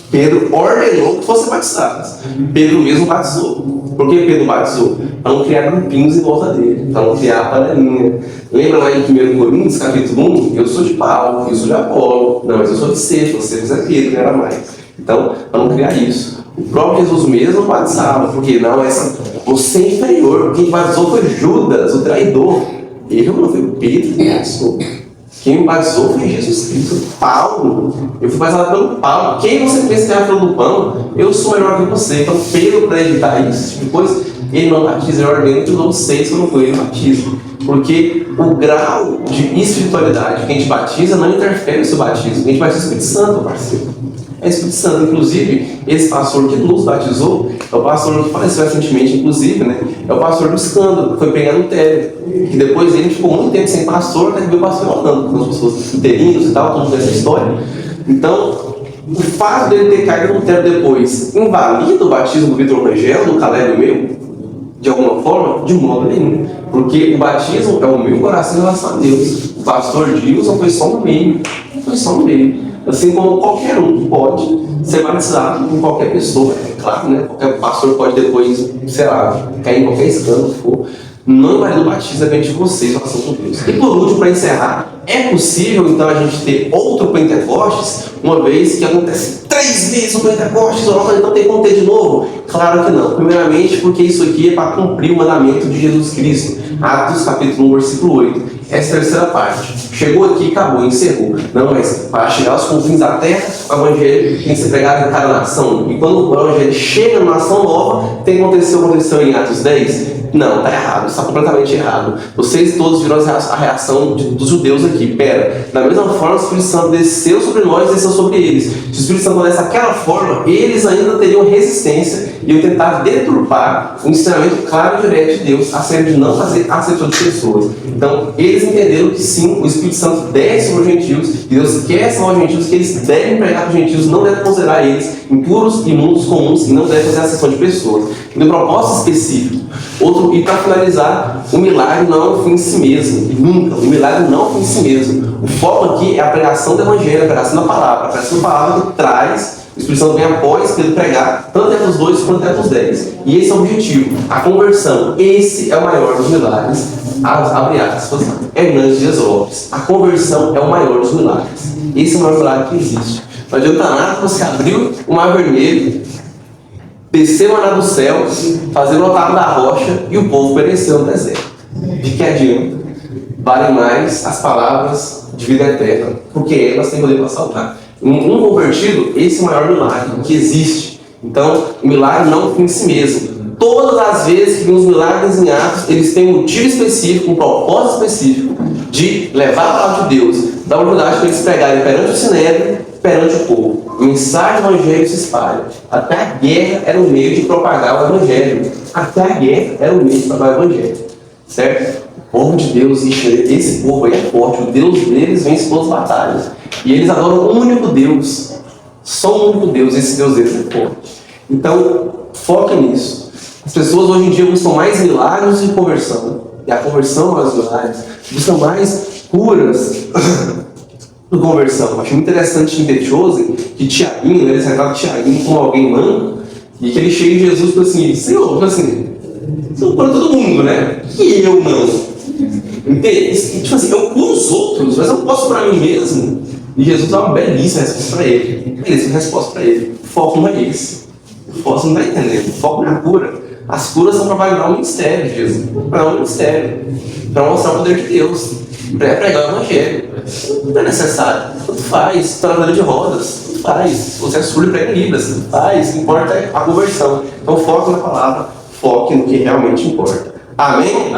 Pedro ordenou que fossem batizados. Pedro mesmo batizou. Por que Pedro batizou? Para não criar grupinhos em volta dele, para não criar a panelinha. Lembra lá em 1 Coríntios, capítulo 1? Eu sou de Paulo, eu sou de Apolo. Não, mas eu sou de Cefas, Cefas é Pedro, não era mais. Então, para não criar isso. O próprio Jesus mesmo batizava, porque não, você é inferior. Quem batizou foi Judas, o traidor. Ele não foi Pedro que batizou. Quem me batizou foi Jesus Cristo. Paulo. Eu fui batizado pelo Paulo. Quem você pensa que é a fila do pão? Eu sou melhor que você. Então, Pedro, para evitar isso, depois ele não batiza, ele ordena que os outros 6 que eu não fui, ele batiza. Porque o grau de espiritualidade que a gente batiza não interfere no seu batismo. A gente batiza o Espírito Santo, parceiro. É o Espírito Santo. Inclusive, esse pastor que nos batizou é o pastor que faleceu recentemente, inclusive, né? É o pastor do escândalo, que foi pregar no Tele. Que depois ele ficou muito tempo sem pastor, até que veio o pastor voltando, com as pessoas interinos e tal, todo mundo essa história. Então, o fato dele ter caído no Tele depois invalida o batismo do Vitor Rangel, do Caleb e meu? De alguma forma? De modo nenhum. Porque o batismo é o meu coração em relação a Deus. O pastor Dilson foi só no meio. Foi só no meio. Assim como qualquer um pode ser batizado com qualquer pessoa. É claro, né? Qualquer pastor pode depois, sei lá, cair em qualquer escândalo que for. Não invalida o batismo, depende de vocês em relação com Deus. E por último, para encerrar, é possível então a gente ter outro Pentecostes, uma vez que acontece 3 vezes o Pentecostes, ou não tem como ter de novo? Claro que não. Primeiramente, porque isso aqui é para cumprir o mandamento de Jesus Cristo. Atos capítulo 1, versículo 8. Essa é a terceira parte. Chegou aqui, acabou, encerrou. Não, mas para chegar aos confins da terra, o evangelho tem que ser pregado em cada nação. E quando o evangelho chega numa nação nova, tem que acontecer o que aconteceu em Atos 10? Não, está errado, está completamente errado. Vocês todos viram a reação dos judeus aqui. Pera, da mesma forma, o Espírito Santo desceu sobre nós e desceu sobre eles. Se o Espírito Santo desse daquela forma, eles ainda teriam resistência e iam tentar deturpar o ensinamento claro e direto de Deus acerca de não fazer acepção de pessoas. Então, eles entenderam que sim, o Espírito Santo desce sobre os gentios e Deus quer salvar os gentios, que eles devem pregar para os gentios, não devem considerar eles impuros, imundos, comuns e não devem fazer acepção de pessoas. E no propósito específico. E para finalizar, o milagre não é um fim em si mesmo. Nunca. O milagre não é um fim em si mesmo. O foco aqui é a pregação do evangelho, a pregação da palavra. A pregação da palavra que traz, o Espírito Santo vem após para ele pregar, tanto entre os 2 quanto entre os 10. E esse é o objetivo. A conversão. Esse é o maior dos milagres. Abre aspas. Hernandes Dias Lopes. A conversão é o maior dos milagres. Esse é o maior milagre que existe. Não adianta nada você abrir o mar vermelho, descer o maná do céu, fazer o altar da rocha e o povo pereceu no deserto. De que adianta? Valem mais as palavras de vida eterna, porque elas têm poder para salvar. Um convertido, esse é o maior milagre que existe. Então, o milagre não é um fim em si mesmo. Todas as vezes que vimos milagres em Atos, eles têm um motivo específico, um propósito específico de levar a palavra de Deus, dar oportunidade para eles pregarem perante o sinédrio, perante o povo. O mensagem do evangelho se espalha. Até a guerra era um meio de propagar o evangelho. Até a guerra era um meio de propagar o evangelho. Certo? O povo de Deus, esse povo aí é forte. O Deus deles vence todas as batalhas. E eles adoram um único Deus. Só um único Deus. Esse Deus deles é forte. Então, foque nisso. As pessoas hoje em dia buscam mais milagres de conversão. E a conversão aos milagres. Buscam mais curas de conversão. Eu achei muito interessante em The Chosen que Tiaguinho, eles retratam Tiaguinho como alguém manco, e que ele chega em Jesus e fala assim: Senhor, assim, você cura todo mundo, né? E eu não. Entende? Tipo assim, eu curo os outros, mas eu não posso curar mim mesmo. E Jesus dá uma belíssima resposta para ele. Belíssima resposta para ele. O foco não é esse. O foco não está entendendo. O foco não é a cura. As curas são para validar o ministério de Jesus. Para o ministério. Para mostrar o poder de Deus. Para pregar o evangelho. Não é necessário. Tanto faz. Está na cadeira de rodas. Tanto faz. Se você é surdo, prega em Libras. Tanto faz. O que importa é a conversão. Então foque na palavra. Foque no que realmente importa. Amém?